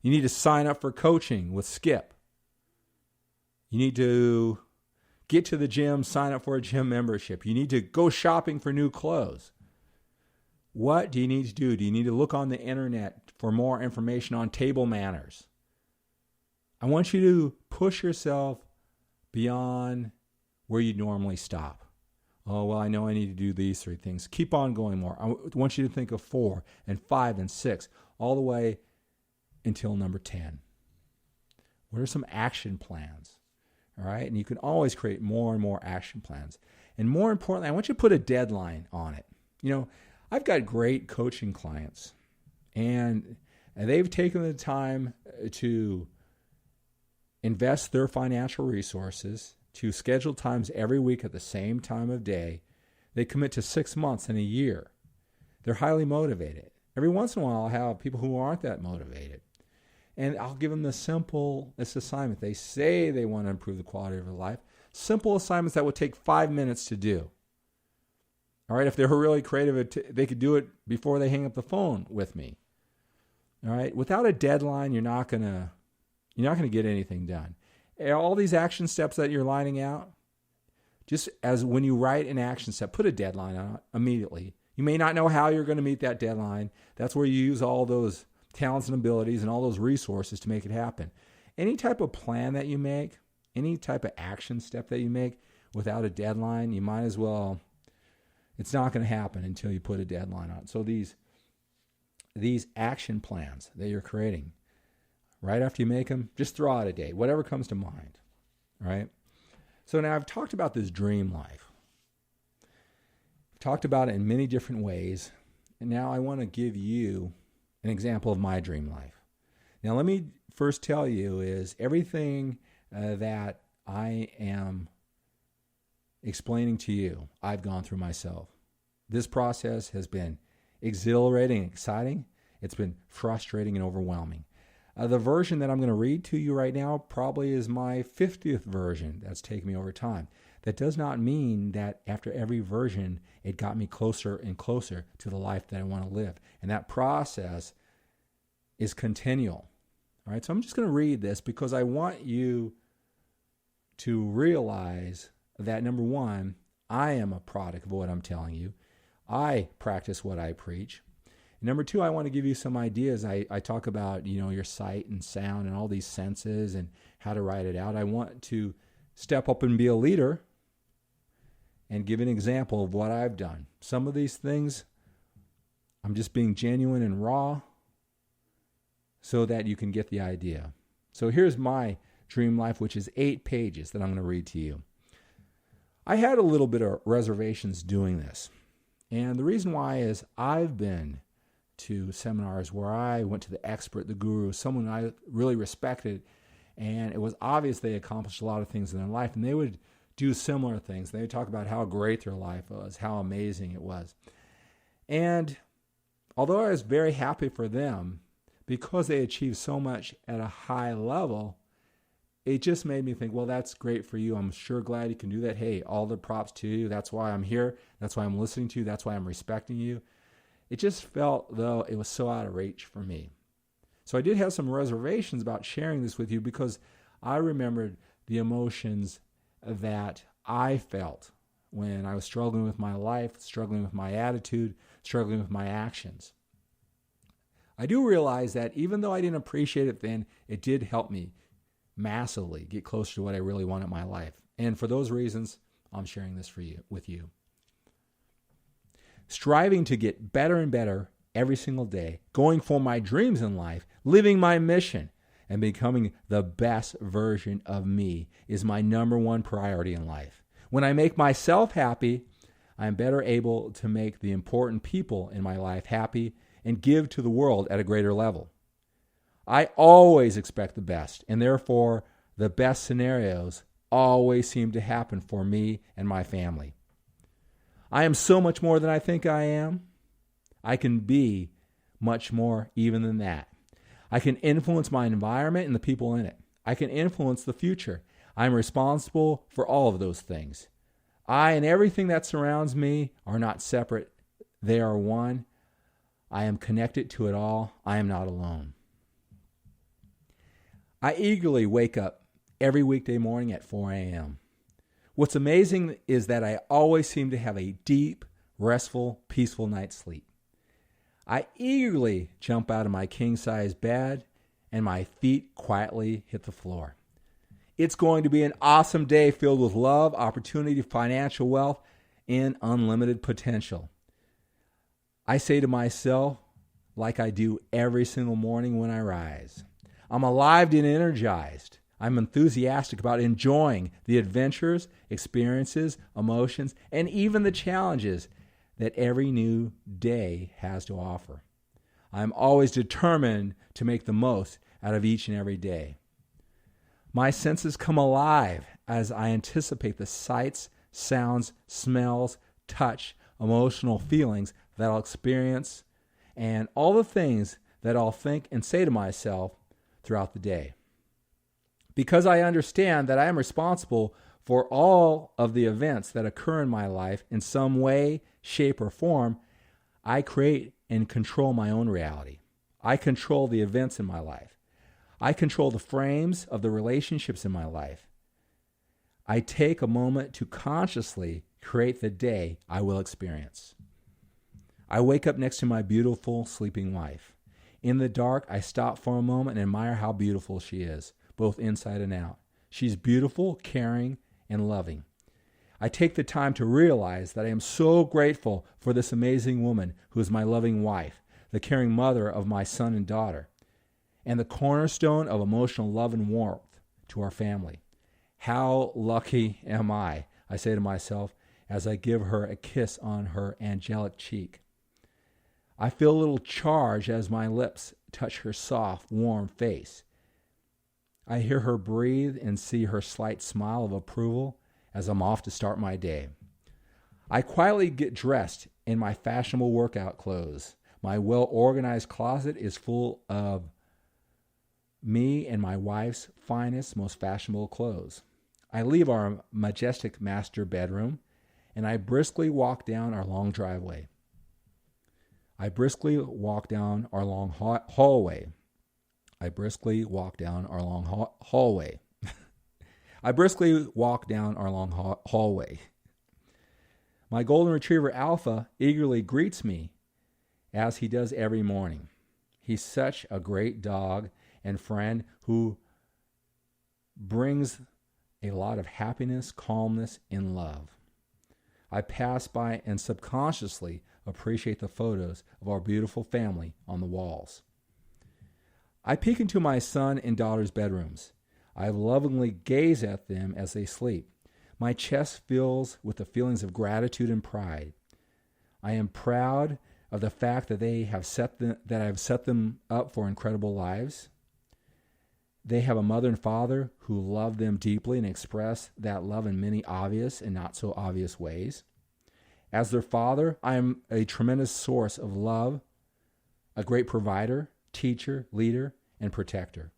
[SPEAKER 1] You need to sign up for coaching with Skip. You need to get to the gym, sign up for a gym membership. You need to go shopping for new clothes. What do you need to do? Do you need to look on the internet for more information on table manners? I want you to push yourself beyond where you normally stop. Oh, well, I know I need to do these 3 things. Keep on going more. I want you to think of 4 and 5 and 6, all the way until number 10. What are some action plans? All right, and you can always create more and more action plans. And more importantly, I want you to put a deadline on it. I've got great coaching clients, and they've taken the time to invest their financial resources, to schedule times every week at the same time of day. They commit to 6 months and a year. They're highly motivated. Every once in a while, I'll have people who aren't that motivated, and I'll give them this assignment. They say they want to improve the quality of their life. Simple assignments that would take 5 minutes to do. All right, if they're really creative, they could do it before they hang up the phone with me. All right, without a deadline, you're not gonna get anything done. All these action steps that you're lining out, just as when you write an action step, put a deadline on it immediately. You may not know how you're going to meet that deadline. That's where you use all those talents and abilities and all those resources to make it happen. Any type of plan that you make, any type of action step that you make without a deadline, you might as well. It's not going to happen until you put a deadline on it. So these action plans that you're creating, right after you make them, just throw out a date, whatever comes to mind, right? So now I've talked about this dream life. I've talked about it in many different ways, and now I want to give you an example of my dream life. Now let me first tell you is everything that I am explaining to you, I've gone through myself. This process has been exhilarating and exciting. It's been frustrating and overwhelming. The version that I'm going to read to you right now probably is my 50th version that's taken me over time. That does not mean that after every version, it got me closer and closer to the life that I want to live. And that process is continual. All right, so I'm just going to read this because I want you to realize that, number one, I am a product of what I'm telling you. I practice what I preach. Number two, I want to give you some ideas. I talk about, your sight and sound and all these senses and how to write it out. I want to step up and be a leader and give an example of what I've done. Some of these things, I'm just being genuine and raw so that you can get the idea. So here's my dream life, which is 8 pages that I'm going to read to you. I had a little bit of reservations doing this. And the reason why is I've been to seminars where I went to the expert, the guru, someone I really respected, and it was obvious they accomplished a lot of things in their life, and they would do similar things. They would talk about how great their life was, how amazing it was. And although I was very happy for them, because they achieved so much at a high level, it just made me think, well, that's great for you. I'm sure glad you can do that. Hey, all the props to you. That's why I'm here. That's why I'm listening to you. That's why I'm respecting you. It just felt, though, it was so out of reach for me. So I did have some reservations about sharing this with you because I remembered the emotions that I felt when I was struggling with my life, struggling with my attitude, struggling with my actions. I do realize that even though I didn't appreciate it then, it did help me massively get closer to what I really want in my life. And for those reasons, I'm sharing this with you. Striving to get better and better every single day, going for my dreams in life, living my mission, and becoming the best version of me is my number one priority in life. When I make myself happy, I'm better able to make the important people in my life happy and give to the world at a greater level. I always expect the best, and therefore the best scenarios always seem to happen for me and my family. I am so much more than I think I am. I can be much more even than that. I can influence my environment and the people in it. I can influence the future. I'm responsible for all of those things. I and everything that surrounds me are not separate. They are one. I am connected to it all. I am not alone. I eagerly wake up every weekday morning at 4 a.m. What's amazing is that I always seem to have a deep, restful, peaceful night's sleep. I eagerly jump out of my king-size bed and my feet quietly hit the floor. It's going to be an awesome day filled with love, opportunity, financial wealth, and unlimited potential. I say to myself, like I do every single morning when I rise, I'm alive and energized. I'm enthusiastic about enjoying the adventures, experiences, emotions, and even the challenges that every new day has to offer. I'm always determined to make the most out of each and every day. My senses come alive as I anticipate the sights, sounds, smells, touch, emotional feelings that I'll experience, and all the things that I'll think and say to myself throughout the day. Because I understand that I am responsible for all of the events that occur in my life in some way, shape, or form, I create and control my own reality. I control the events in my life. I control the frames of the relationships in my life. I take a moment to consciously create the day I will experience. I wake up next to my beautiful sleeping wife. In the dark, I stop for a moment and admire how beautiful she is, both inside and out. She's beautiful, caring, and loving. I take the time to realize that I am so grateful for this amazing woman who is my loving wife, the caring mother of my son and daughter, and the cornerstone of emotional love and warmth to our family. How lucky am I say to myself as I give her a kiss on her angelic cheek. I feel a little charge as my lips touch her soft, warm face. I hear her breathe and see her slight smile of approval as I'm off to start my day. I quietly get dressed in my fashionable workout clothes. My well-organized closet is full of me and my wife's finest, most fashionable clothes. I leave our majestic master bedroom, and I briskly walk down our long driveway. I briskly walk down our long hallway. I briskly walk down our long hallway. I briskly walk down our long hallway. My golden retriever Alpha eagerly greets me as he does every morning. He's such a great dog and friend who brings a lot of happiness, calmness, and love. I pass by and subconsciously appreciate the photos of our beautiful family on the walls. I peek into my son and daughter's bedrooms. I lovingly gaze at them as they sleep. My chest fills with the feelings of gratitude and pride. I am proud of the fact that I have set them up for incredible lives. They have a mother and father who love them deeply and express that love in many obvious and not so obvious ways. As their father, I am a tremendous source of love, a great provider, teacher, leader, and protector.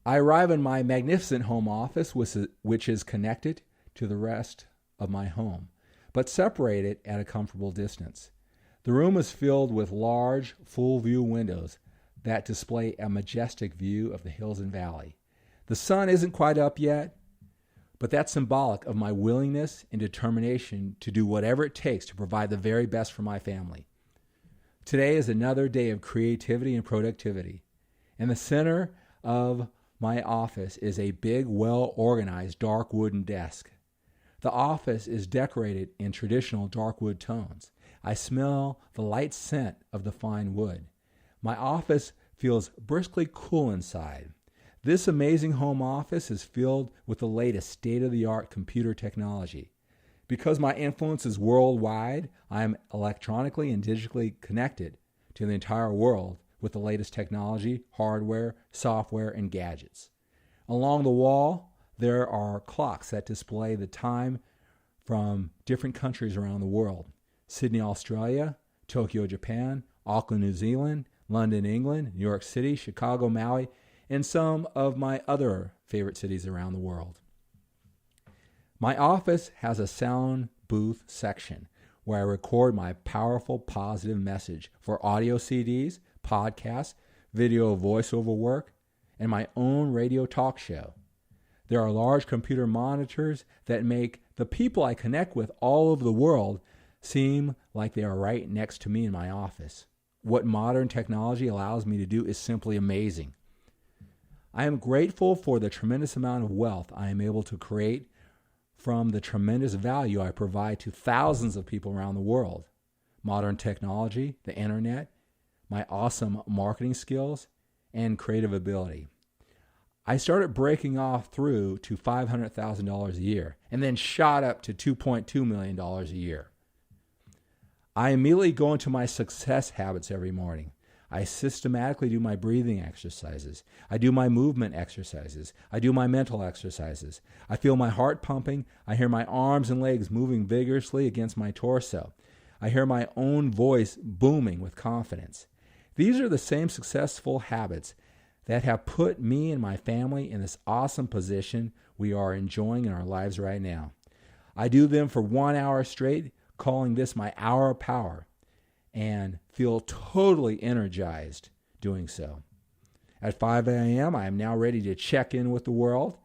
[SPEAKER 1] I arrive in my magnificent home office, which is connected to the rest of my home, but separated at a comfortable distance. The room is filled with large, full-view windows that display a majestic view of the hills and valley. The sun isn't quite up yet, but that's symbolic of my willingness and determination to do whatever it takes to provide the very best for my family. Today is another day of creativity and productivity. In the center of my office is a big, well-organized dark wooden desk. The office is decorated in traditional dark wood tones. I smell the light scent of the fine wood. My office feels briskly cool inside. This amazing home office is filled with the latest state-of-the-art computer technology. Because my influence is worldwide, I am electronically and digitally connected to the entire world with the latest technology, hardware, software, and gadgets. Along the wall, there are clocks that display the time from different countries around the world. Sydney, Australia, Tokyo, Japan, Auckland, New Zealand, London, England, New York City, Chicago, Maui, and some of my other favorite cities around the world. My office has a sound booth section where I record my powerful, positive message for audio CDs, podcasts, video voiceover work, and my own radio talk show. There are large computer monitors that make the people I connect with all over the world seem like they are right next to me in my office. What modern technology allows me to do is simply amazing. I am grateful for the tremendous amount of wealth I am able to create from the tremendous value I provide to thousands of people around the world. Modern technology, the internet, my awesome marketing skills, and creative ability. I started breaking off through to $500,000 a year and then shot up to $2.2 million a year. I immediately go into my success habits every morning. I systematically do my breathing exercises. I do my movement exercises. I do my mental exercises. I feel my heart pumping. I hear my arms and legs moving vigorously against my torso. I hear my own voice booming with confidence. These are the same successful habits that have put me and my family in this awesome position we are enjoying in our lives right now. I do them for 1 hour straight, calling this my hour of power, and feel totally energized doing so. At 5 a.m., I am now ready to check in with the world.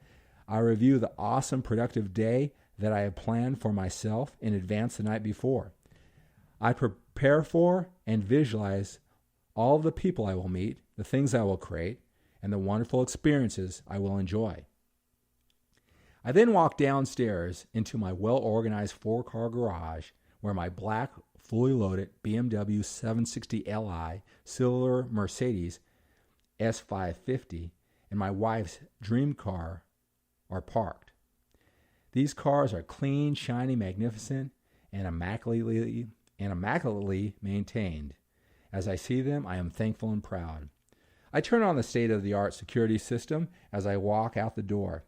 [SPEAKER 1] I review the awesome, productive day that I have planned for myself in advance the night before. I prepare for and visualize all of the people I will meet, the things I will create, and the wonderful experiences I will enjoy. I then walk downstairs into my well-organized 4-car garage where my black, fully loaded BMW 760Li silver Mercedes S550 and my wife's dream car are parked. These cars are clean, shiny, magnificent, and immaculately maintained. As I see them, I am thankful and proud. I turn on the state-of-the-art security system as I walk out the door.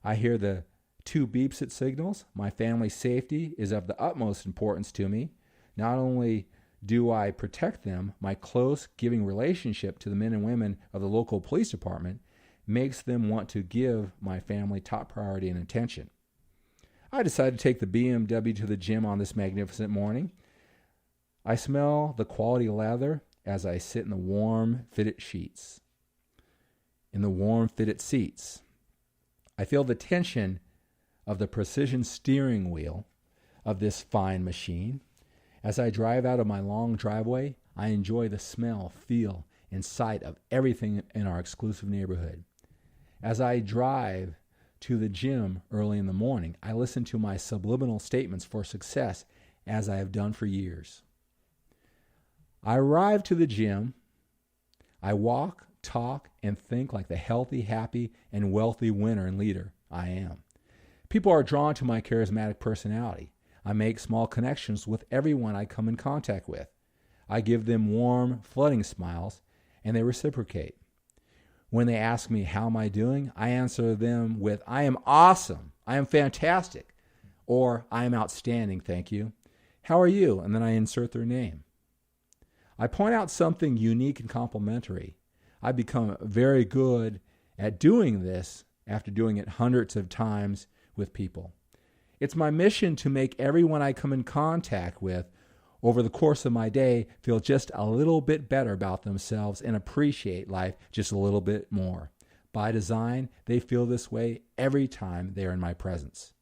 [SPEAKER 1] I hear the 2 beeps it signals. My family's safety is of the utmost importance to me. Not only do I protect them, my close, giving relationship to the men and women of the local police department makes them want to give my family top priority and attention. I decided to take the BMW to the gym on this magnificent morning. I smell the quality leather as I sit in the warm, fitted seats. I feel the tension of the precision steering wheel of this fine machine. As I drive out of my long driveway, I enjoy the smell, feel, and sight of everything in our exclusive neighborhood. As I drive to the gym early in the morning, I listen to my subliminal statements for success as I have done for years. I arrive to the gym. I walk, talk, and think like the healthy, happy, and wealthy winner and leader I am. People are drawn to my charismatic personality. I make small connections with everyone I come in contact with. I give them warm, flooding smiles, and they reciprocate. When they ask me, how am I doing? I answer them with, I am awesome, I am fantastic, or I am outstanding, thank you. How are you? And then I insert their name. I point out something unique and complimentary. I become very good at doing this after doing it hundreds of times with people. It's my mission to make everyone I come in contact with over the course of my day feel just a little bit better about themselves and appreciate life just a little bit more. By design, they feel this way every time they are in my presence.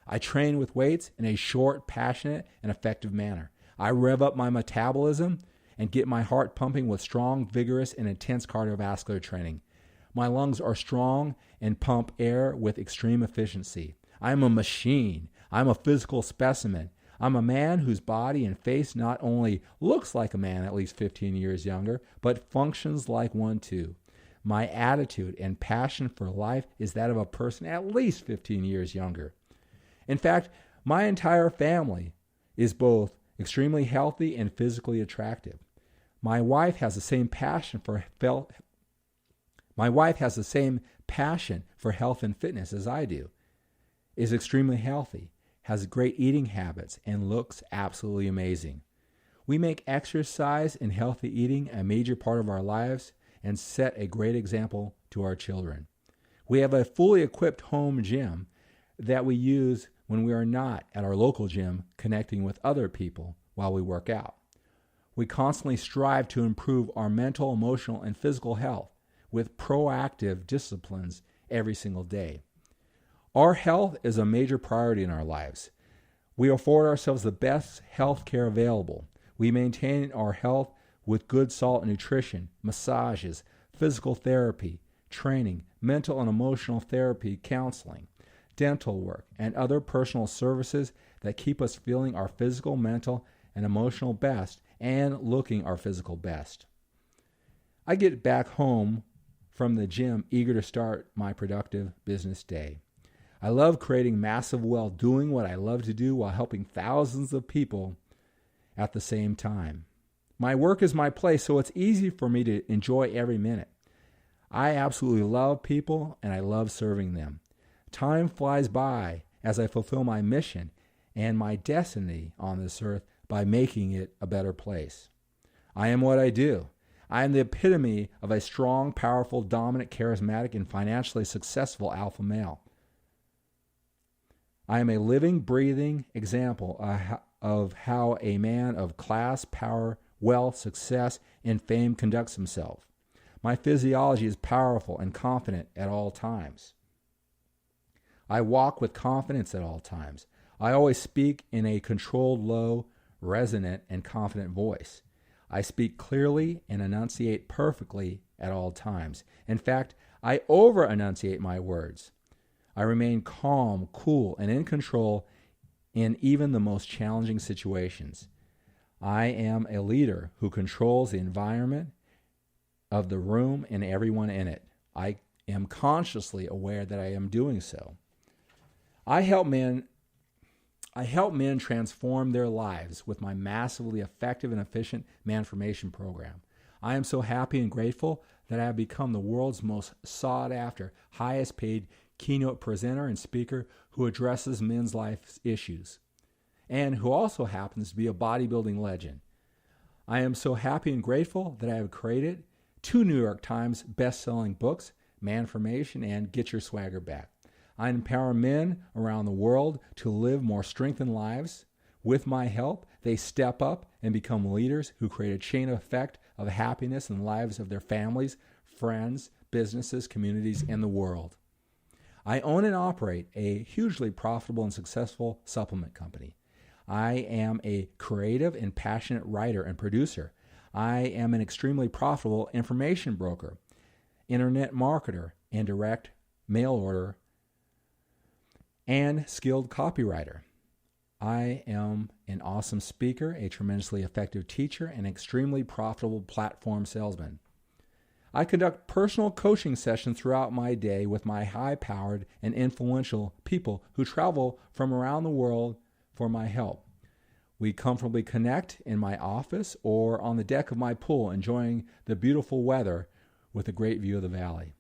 [SPEAKER 1] I train with weights in a short, passionate, and effective manner. I rev up my metabolism and get my heart pumping with strong, vigorous, and intense cardiovascular training. My lungs are strong and pump air with extreme efficiency. I'm a machine. I'm a physical specimen. I'm a man whose body and face not only looks like a man at least 15 years younger, but functions like one too. My attitude and passion for life is that of a person at least 15 years younger. In fact, my entire family is both extremely healthy and physically attractive. My wife has the same passion for health and fitness as I do, is extremely healthy, has great eating habits, and looks absolutely amazing. We make exercise and healthy eating a major part of our lives and set a great example to our children. We have a fully equipped home gym that we use when we are not at our local gym connecting with other people while we work out. We constantly strive to improve our mental, emotional, and physical health with proactive disciplines every single day. Our health is a major priority in our lives. We afford ourselves the best health care available. We maintain our health with good solid nutrition, massages, physical therapy, training, mental and emotional therapy, counseling, dental work, and other personal services that keep us feeling our physical, mental, and emotional best and looking our physical best. I get back home from the gym eager to start my productive business day. I love creating massive wealth, doing what I love to do while helping thousands of people at the same time. My work is my play, so it's easy for me to enjoy every minute. I absolutely love people, and I love serving them. Time flies by as I fulfill my mission and my destiny on this earth by making it a better place. I am what I do. I am the epitome of a strong, powerful, dominant, charismatic, and financially successful alpha male. I am a living, breathing example of how a man of class, power, wealth, success, and fame conducts himself. My physiology is powerful and confident at all times. I walk with confidence at all times. I always speak in a controlled, low, resonant, and confident voice. I speak clearly and enunciate perfectly at all times. In fact, I over-enunciate my words. I remain calm, cool, and in control in even the most challenging situations. I am a leader who controls the environment of the room and everyone in it. I am consciously aware that I am doing so. I help men transform their lives with my massively effective and efficient MANformation program. I am so happy and grateful that I have become the world's most sought-after, highest-paid keynote presenter and speaker who addresses men's life issues, and who also happens to be a bodybuilding legend. I am so happy and grateful that I have created 2 New York Times best-selling books, MANformation and Get Your Swagger Back. I empower men around the world to live more strengthened lives. With my help, they step up and become leaders who create a chain effect of happiness in the lives of their families, friends, businesses, communities, and the world. I own and operate a hugely profitable and successful supplement company. I am a creative and passionate writer and producer. I am an extremely profitable information broker, internet marketer, and direct mail order and skilled copywriter. I am an awesome speaker, a tremendously effective teacher, and extremely profitable platform salesman. I conduct personal coaching sessions throughout my day with my high-powered and influential people who travel from around the world for my help. We comfortably connect in my office or on the deck of my pool, enjoying the beautiful weather with a great view of the valley.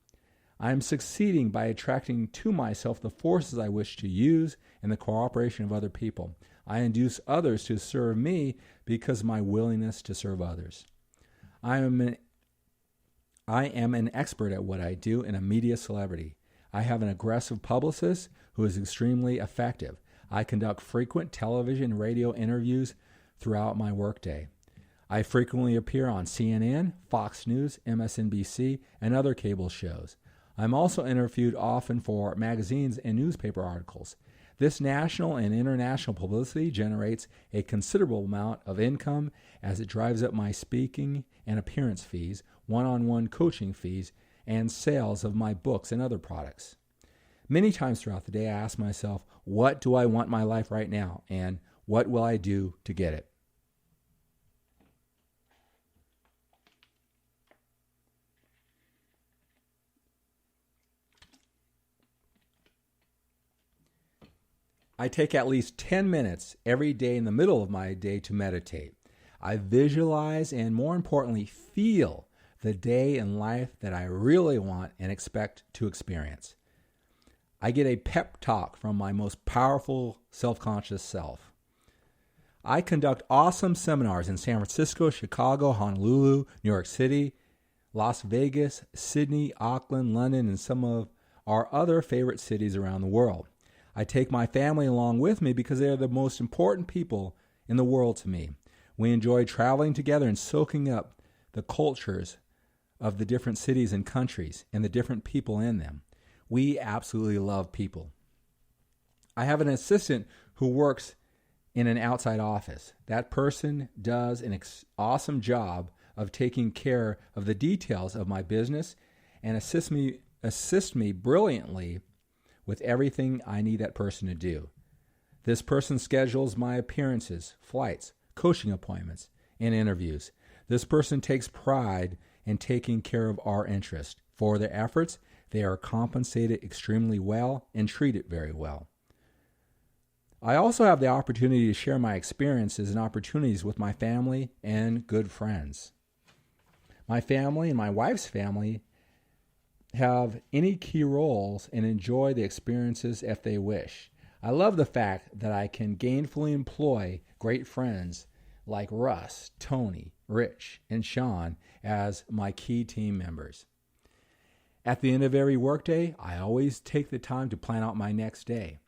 [SPEAKER 1] I am succeeding by attracting to myself the forces I wish to use and the cooperation of other people. I induce others to serve me because of my willingness to serve others. I am an expert at what I do and a media celebrity. I have an aggressive publicist who is extremely effective. I conduct frequent television and radio interviews throughout my workday. I frequently appear on CNN, Fox News, MSNBC, and other cable shows. I'm also interviewed often for magazines and newspaper articles. This national and international publicity generates a considerable amount of income as it drives up my speaking and appearance fees, one-on-one coaching fees, and sales of my books and other products. Many times throughout the day, I ask myself, what do I want in my life right now, and what will I do to get it? I take at least 10 minutes every day in the middle of my day to meditate. I visualize and, more importantly, feel the day and life that I really want and expect to experience. I get a pep talk from my most powerful self-conscious self. I conduct awesome seminars in San Francisco, Chicago, Honolulu, New York City, Las Vegas, Sydney, Auckland, London, and some of our other favorite cities around the world. I take my family along with me because they are the most important people in the world to me. We enjoy traveling together and soaking up the cultures of the different cities and countries and the different people in them. We absolutely love people. I have an assistant who works in an outside office. That person does an awesome job of taking care of the details of my business and assist me brilliantly with everything I need that person to do. This person schedules my appearances, flights, coaching appointments, and interviews. This person takes pride in taking care of our interests. For their efforts, they are compensated extremely well and treated very well. I also have the opportunity to share my experiences and opportunities with my family and good friends. My family and my wife's family have any key roles and enjoy the experiences if they wish. I love the fact that I can gainfully employ great friends like Russ, Tony, Rich, and Sean as my key team members. At the end of every workday, I always take the time to plan out my next day.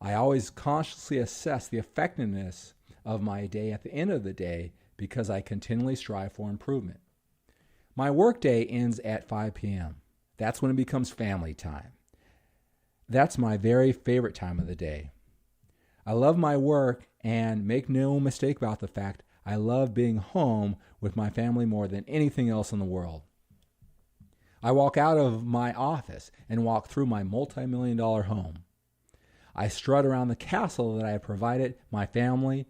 [SPEAKER 1] I always consciously assess the effectiveness of my day at the end of the day because I continually strive for improvement. My workday ends at 5 p.m. That's when it becomes family time. That's my very favorite time of the day. I love my work and make no mistake about the fact I love being home with my family more than anything else in the world. I walk out of my office and walk through my multi-million-dollar home. I strut around the castle that I have provided my family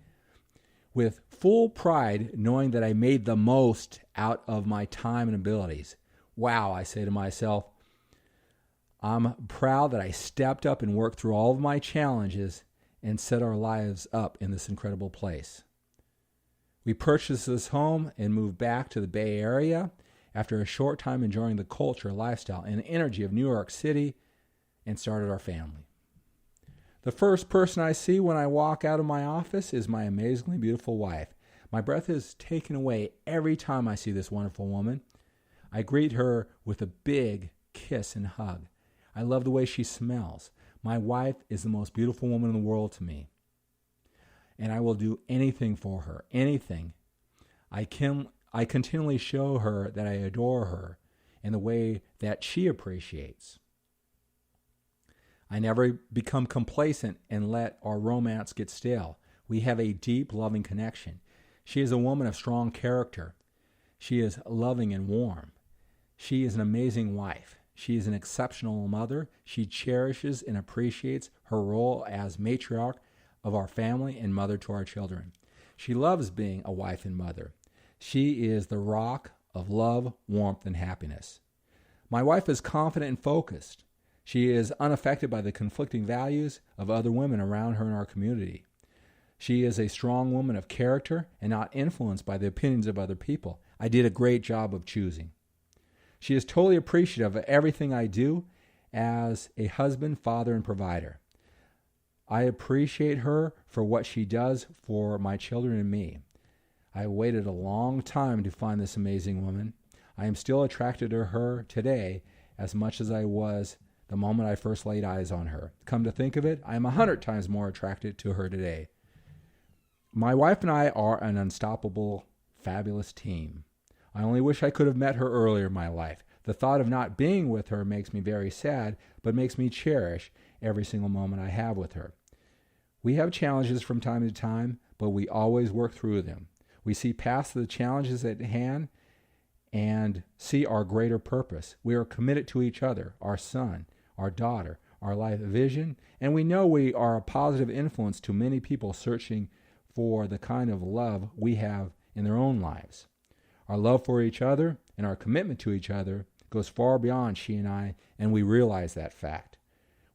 [SPEAKER 1] with full pride, knowing that I made the most out of my time and abilities. Wow, I say to myself, I'm proud that I stepped up and worked through all of my challenges and set our lives up in this incredible place. We purchased this home and moved back to the Bay Area after a short time enjoying the culture, lifestyle, and energy of New York City and started our family. The first person I see when I walk out of my office is my amazingly beautiful wife. My breath is taken away every time I see this wonderful woman. I greet her with a big kiss and hug. I love the way she smells. My wife is the most beautiful woman in the world to me. And I will do anything for her, anything. I continually show her that I adore her in the way that she appreciates. I never become complacent and let our romance get stale. We have a deep, loving connection. She is a woman of strong character. She is loving and warm. She is an amazing wife. She is an exceptional mother. She cherishes and appreciates her role as matriarch of our family and mother to our children. She loves being a wife and mother. She is the rock of love, warmth, and happiness. My wife is confident and focused. She is unaffected by the conflicting values of other women around her in our community. She is a strong woman of character and not influenced by the opinions of other people. I did a great job of choosing. She is totally appreciative of everything I do as a husband, father, and provider. I appreciate her for what she does for my children and me. I waited a long time to find this amazing woman. I am still attracted to her today as much as I was the moment I first laid eyes on her. Come to think of it, I am 100 times more attracted to her today. My wife and I are an unstoppable, fabulous team. I only wish I could have met her earlier in my life. The thought of not being with her makes me very sad, but makes me cherish every single moment I have with her. We have challenges from time to time, but we always work through them. We see past the challenges at hand and see our greater purpose. We are committed to each other, our son, our daughter, our life vision, and we know we are a positive influence to many people searching for the kind of love we have in their own lives. Our love for each other and our commitment to each other goes far beyond she and I, and we realize that fact.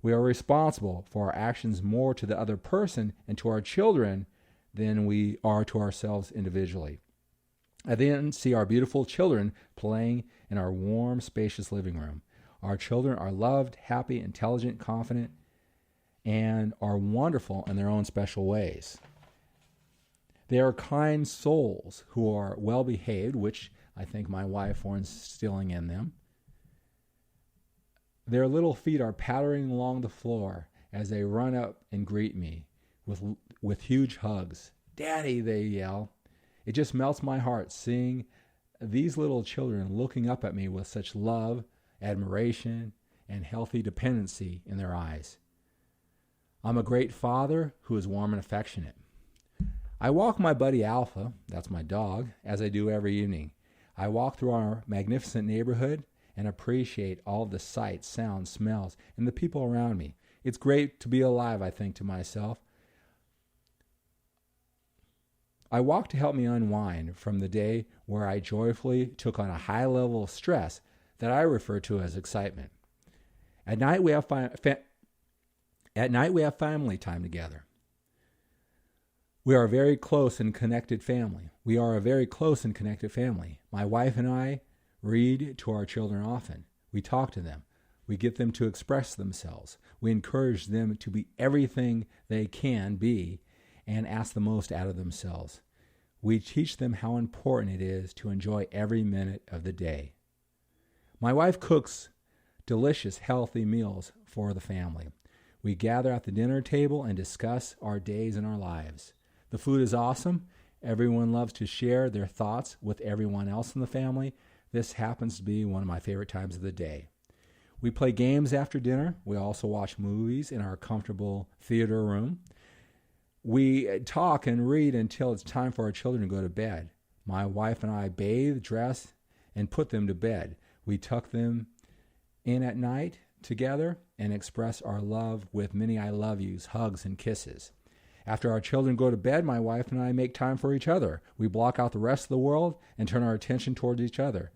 [SPEAKER 1] We are responsible for our actions more to the other person and to our children than we are to ourselves individually. I then see our beautiful children playing in our warm, spacious living room. Our children are loved, happy, intelligent, confident, and are wonderful in their own special ways. They are kind souls who are well behaved, which I think my wife was instilling in them. Their little feet are pattering along the floor as they run up and greet me with huge hugs. "Daddy," they yell. It just melts my heart seeing these little children looking up at me with such love, admiration, and healthy dependency in their eyes. I'm a great father who is warm and affectionate. I walk my buddy Alpha, that's my dog, as I do every evening. I walk through our magnificent neighborhood and appreciate all the sights, sounds, smells, and the people around me. It's great to be alive, I think to myself. I walk to help me unwind from the day where I joyfully took on a high level of stress that I refer to as excitement. At night we have family time together. We are a very close and connected family. My wife and I read to our children often. We talk to them. We get them to express themselves. We encourage them to be everything they can be and ask the most out of themselves. We teach them how important it is to enjoy every minute of the day. My wife cooks delicious, healthy meals for the family. We gather at the dinner table and discuss our days and our lives. The food is awesome. Everyone loves to share their thoughts with everyone else in the family. This happens to be one of my favorite times of the day. We play games after dinner. We also watch movies in our comfortable theater room. We talk and read until it's time for our children to go to bed. My wife and I bathe, dress, and put them to bed. We tuck them in at night together and express our love with many I love yous, hugs, and kisses. After our children go to bed, my wife and I make time for each other. We block out the rest of the world and turn our attention towards each other.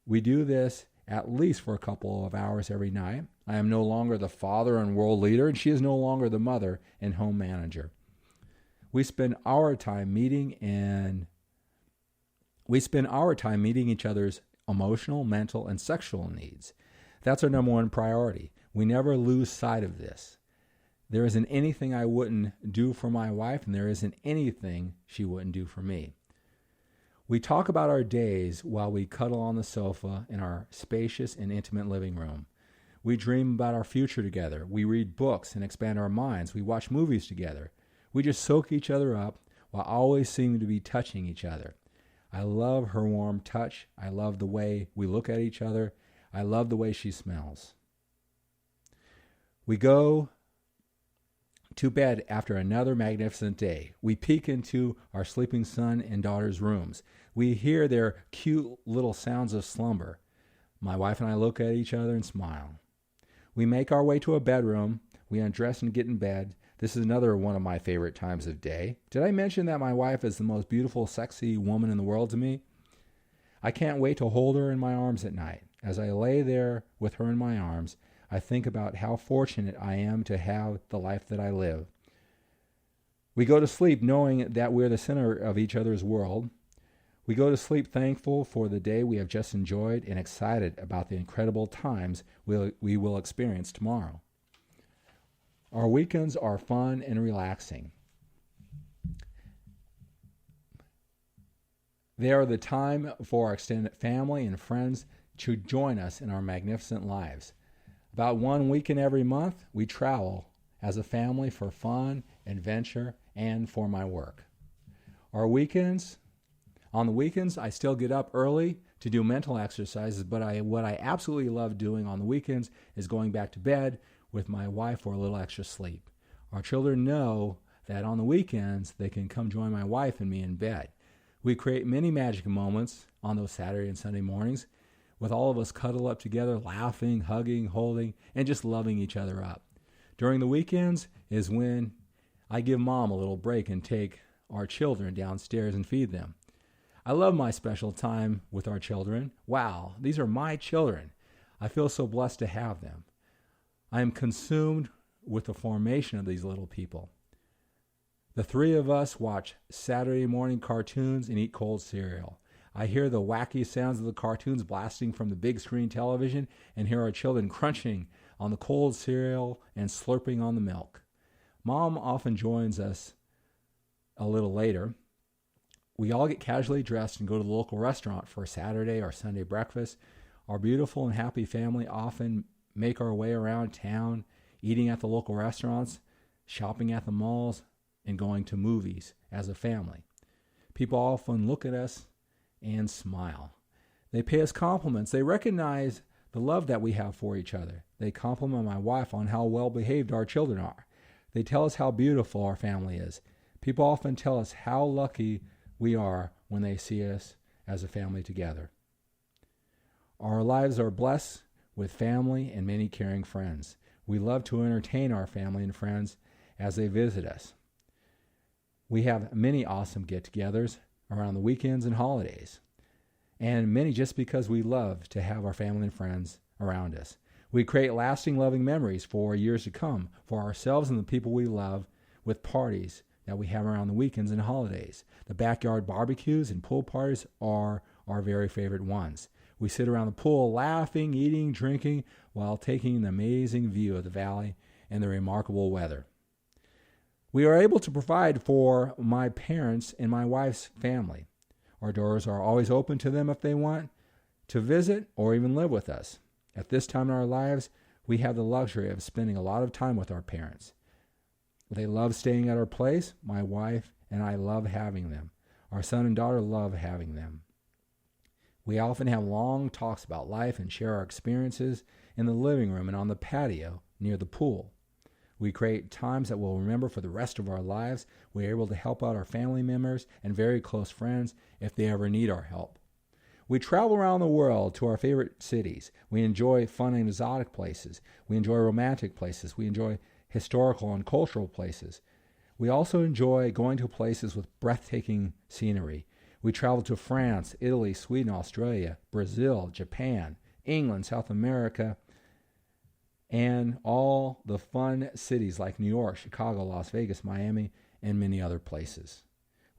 [SPEAKER 1] We do this at least for a couple of hours every night. I am no longer the father and world leader, and she is no longer the mother and home manager. We spend our time meeting each other's emotional, mental, and sexual needs. That's our number one priority. We never lose sight of this. There isn't anything I wouldn't do for my wife, and there isn't anything she wouldn't do for me. We talk about our days while we cuddle on the sofa in our spacious and intimate living room. We dream about our future together. We read books and expand our minds. We watch movies together. We just soak each other up while always seeming to be touching each other. I love her warm touch. I love the way we look at each other. I love the way she smells. We go to bed after another magnificent day. We peek into our sleeping son and daughter's rooms. We hear their cute little sounds of slumber. My wife and I look at each other and smile. We make our way to a bedroom. We undress and get in bed. This is another one of my favorite times of day. Did I mention that my wife is the most beautiful, sexy woman in the world to me? I can't wait to hold her in my arms at night. As I lay there with her in my arms, I think about how fortunate I am to have the life that I live. We go to sleep knowing that we're the center of each other's world. We go to sleep thankful for the day we have just enjoyed and excited about the incredible times we will experience tomorrow. Our weekends are fun and relaxing. They are the time for our extended family and friends to join us in our magnificent lives. About 1 weekend every month, we travel as a family for fun, adventure, and for my work. On the weekends, I still get up early to do mental exercises, but what I absolutely love doing on the weekends is going back to bed with my wife for a little extra sleep. Our children know that on the weekends, they can come join my wife and me in bed. We create many magic moments on those Saturday and Sunday mornings with all of us cuddle up together, laughing, hugging, holding, and just loving each other up. During the weekends is when I give Mom a little break and take our children downstairs and feed them. I love my special time with our children. Wow, these are my children. I feel so blessed to have them. I am consumed with the formation of these little people. The three of us watch Saturday morning cartoons and eat cold cereal. I hear the wacky sounds of the cartoons blasting from the big screen television and hear our children crunching on the cold cereal and slurping on the milk. Mom often joins us a little later. We all get casually dressed and go to the local restaurant for a Saturday or Sunday breakfast. Our beautiful and happy family often make our way around town, eating at the local restaurants, shopping at the malls, and going to movies as a family. People often look at us and smile. They pay us compliments. They recognize the love that we have for each other. They compliment my wife on how well behaved our children are. They tell us how beautiful our family is. People often tell us how lucky we are when they see us as a family together. Our lives are blessed with family and many caring friends. We love to entertain our family and friends as they visit us. We have many awesome get-togethers around the weekends and holidays, and many just because we love to have our family and friends around us. We create lasting, loving memories for years to come for ourselves and the people we love with parties that we have around the weekends and holidays. The backyard barbecues and pool parties are our very favorite ones. We sit around the pool laughing, eating, drinking, while taking an amazing view of the valley and the remarkable weather. We are able to provide for my parents and my wife's family. Our doors are always open to them if they want to visit or even live with us. At this time in our lives, we have the luxury of spending a lot of time with our parents. They love staying at our place. My wife and I love having them. Our son and daughter love having them. We often have long talks about life and share our experiences in the living room and on the patio near the pool. We create times that we'll remember for the rest of our lives. We're able to help out our family members and very close friends if they ever need our help. We travel around the world to our favorite cities. We enjoy fun and exotic places. We enjoy romantic places. We enjoy historical and cultural places. We also enjoy going to places with breathtaking scenery. We travel to France, Italy, Sweden, Australia, Brazil, Japan, England, South America, and all the fun cities like New York, Chicago, Las Vegas, Miami, and many other places.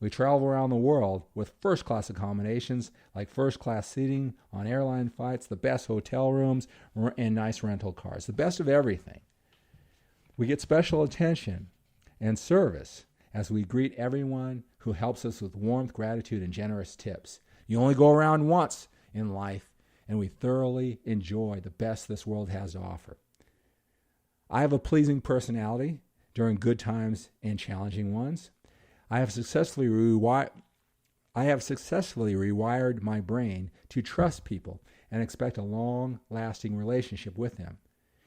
[SPEAKER 1] We travel around the world with first-class accommodations like first-class seating on airline flights, the best hotel rooms, and nice rental cars, the best of everything. We get special attention and service as we greet everyone who helps us with warmth, gratitude, and generous tips. You only go around once in life, and we thoroughly enjoy the best this world has to offer. I have a pleasing personality during good times and challenging ones. I have successfully rewired my brain to trust people and expect a long-lasting relationship with them.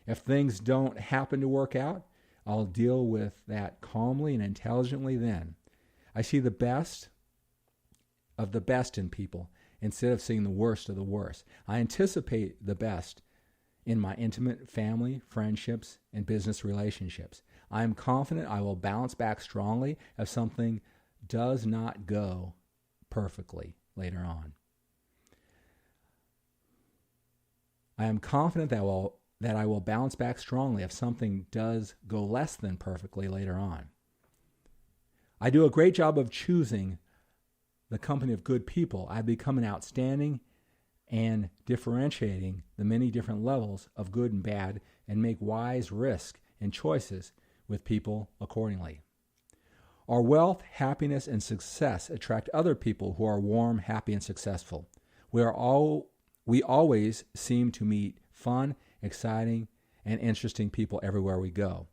[SPEAKER 1] If things don't happen to work out, I'll deal with that calmly and intelligently then. I see the best of the best in people instead of seeing the worst of the worst. I anticipate the best in my intimate family, friendships, and business relationships. I am confident I will bounce back strongly if something does not go perfectly later on. I am confident that I will bounce back strongly if something does go less than perfectly later on. I do a great job of choosing the company of good people. I've become an outstanding and differentiating the many different levels of good and bad and make wise risk and choices with people accordingly. Our wealth, happiness, and success attract other people who are warm, happy, and successful. We always seem to meet fun, exciting, and interesting people everywhere we go,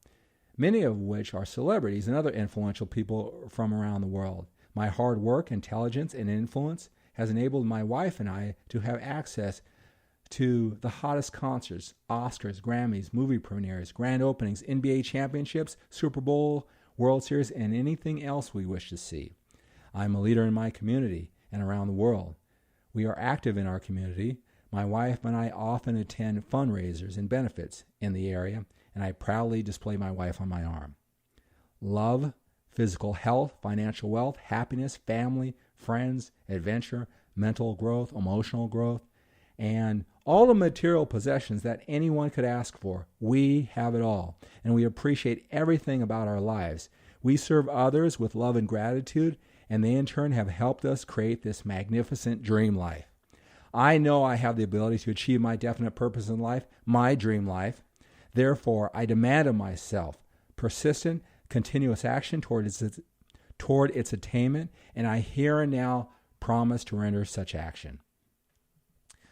[SPEAKER 1] many of which are celebrities and other influential people from around the world. My hard work, intelligence, and influence has enabled my wife and I to have access to the hottest concerts, Oscars, Grammys, movie premieres, grand openings, NBA championships, Super Bowl, World Series, and anything else we wish to see. I'm a leader in my community and around the world. We are active in our community. My wife and I often attend fundraisers and benefits in the area, and I proudly display my wife on my arm. Love, physical health, financial wealth, happiness, family, friends, adventure, mental growth, emotional growth, and all the material possessions that anyone could ask for. We have it all, and we appreciate everything about our lives. We serve others with love and gratitude, and they in turn have helped us create this magnificent dream life. I know I have the ability to achieve my definite purpose in life, my dream life. Therefore, I demand of myself persistent, continuous action toward its attainment, and I here and now promise to render such action.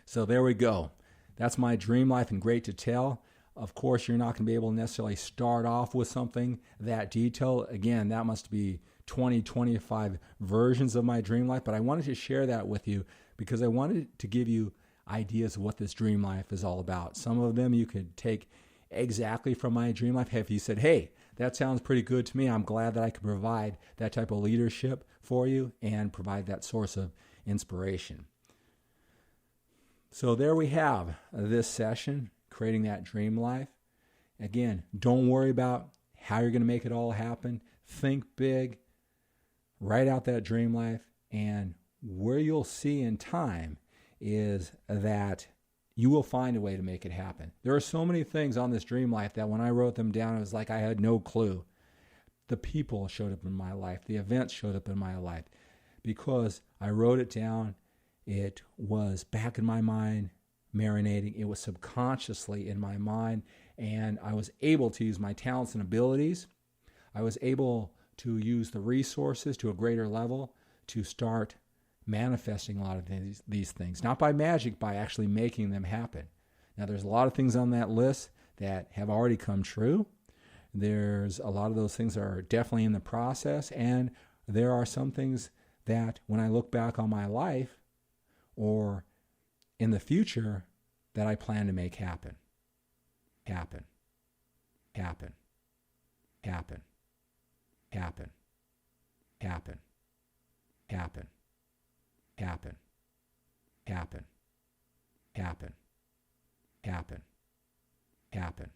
[SPEAKER 1] So there we go. That's my dream life in great detail. Of course, you're not going to be able to necessarily start off with something that detailed. Again, that must be 20, 25 versions of my dream life, but I wanted to share that with you because I wanted to give you ideas of what this dream life is all about. Some of them you could take exactly from my dream life. If you said, hey, that sounds pretty good to me, I'm glad that I can provide that type of leadership for you and provide that source of inspiration. So there we have this session, creating that dream life. Again, don't worry about how you're going to make it all happen. Think big, write out that dream life, and where you'll see in time is that you will find a way to make it happen. There are so many things on this dream life that when I wrote them down, it was like I had no clue. The people showed up in my life. The events showed up in my life. Because I wrote it down, it was back in my mind, marinating. It was subconsciously in my mind, and I was able to use my talents and abilities. I was able to use the resources to a greater level to start manifesting a lot of these things, not by magic, by actually making them happen. Now, there's a lot of things on that list that have already come true. There's a lot of those things that are definitely in the process, and there are some things that when I look back on my life or in the future that I plan to make happen. Happen. Happen. Happen. Happen. Happen. Happen. Happen. Happen. Happen. Happen. Happen.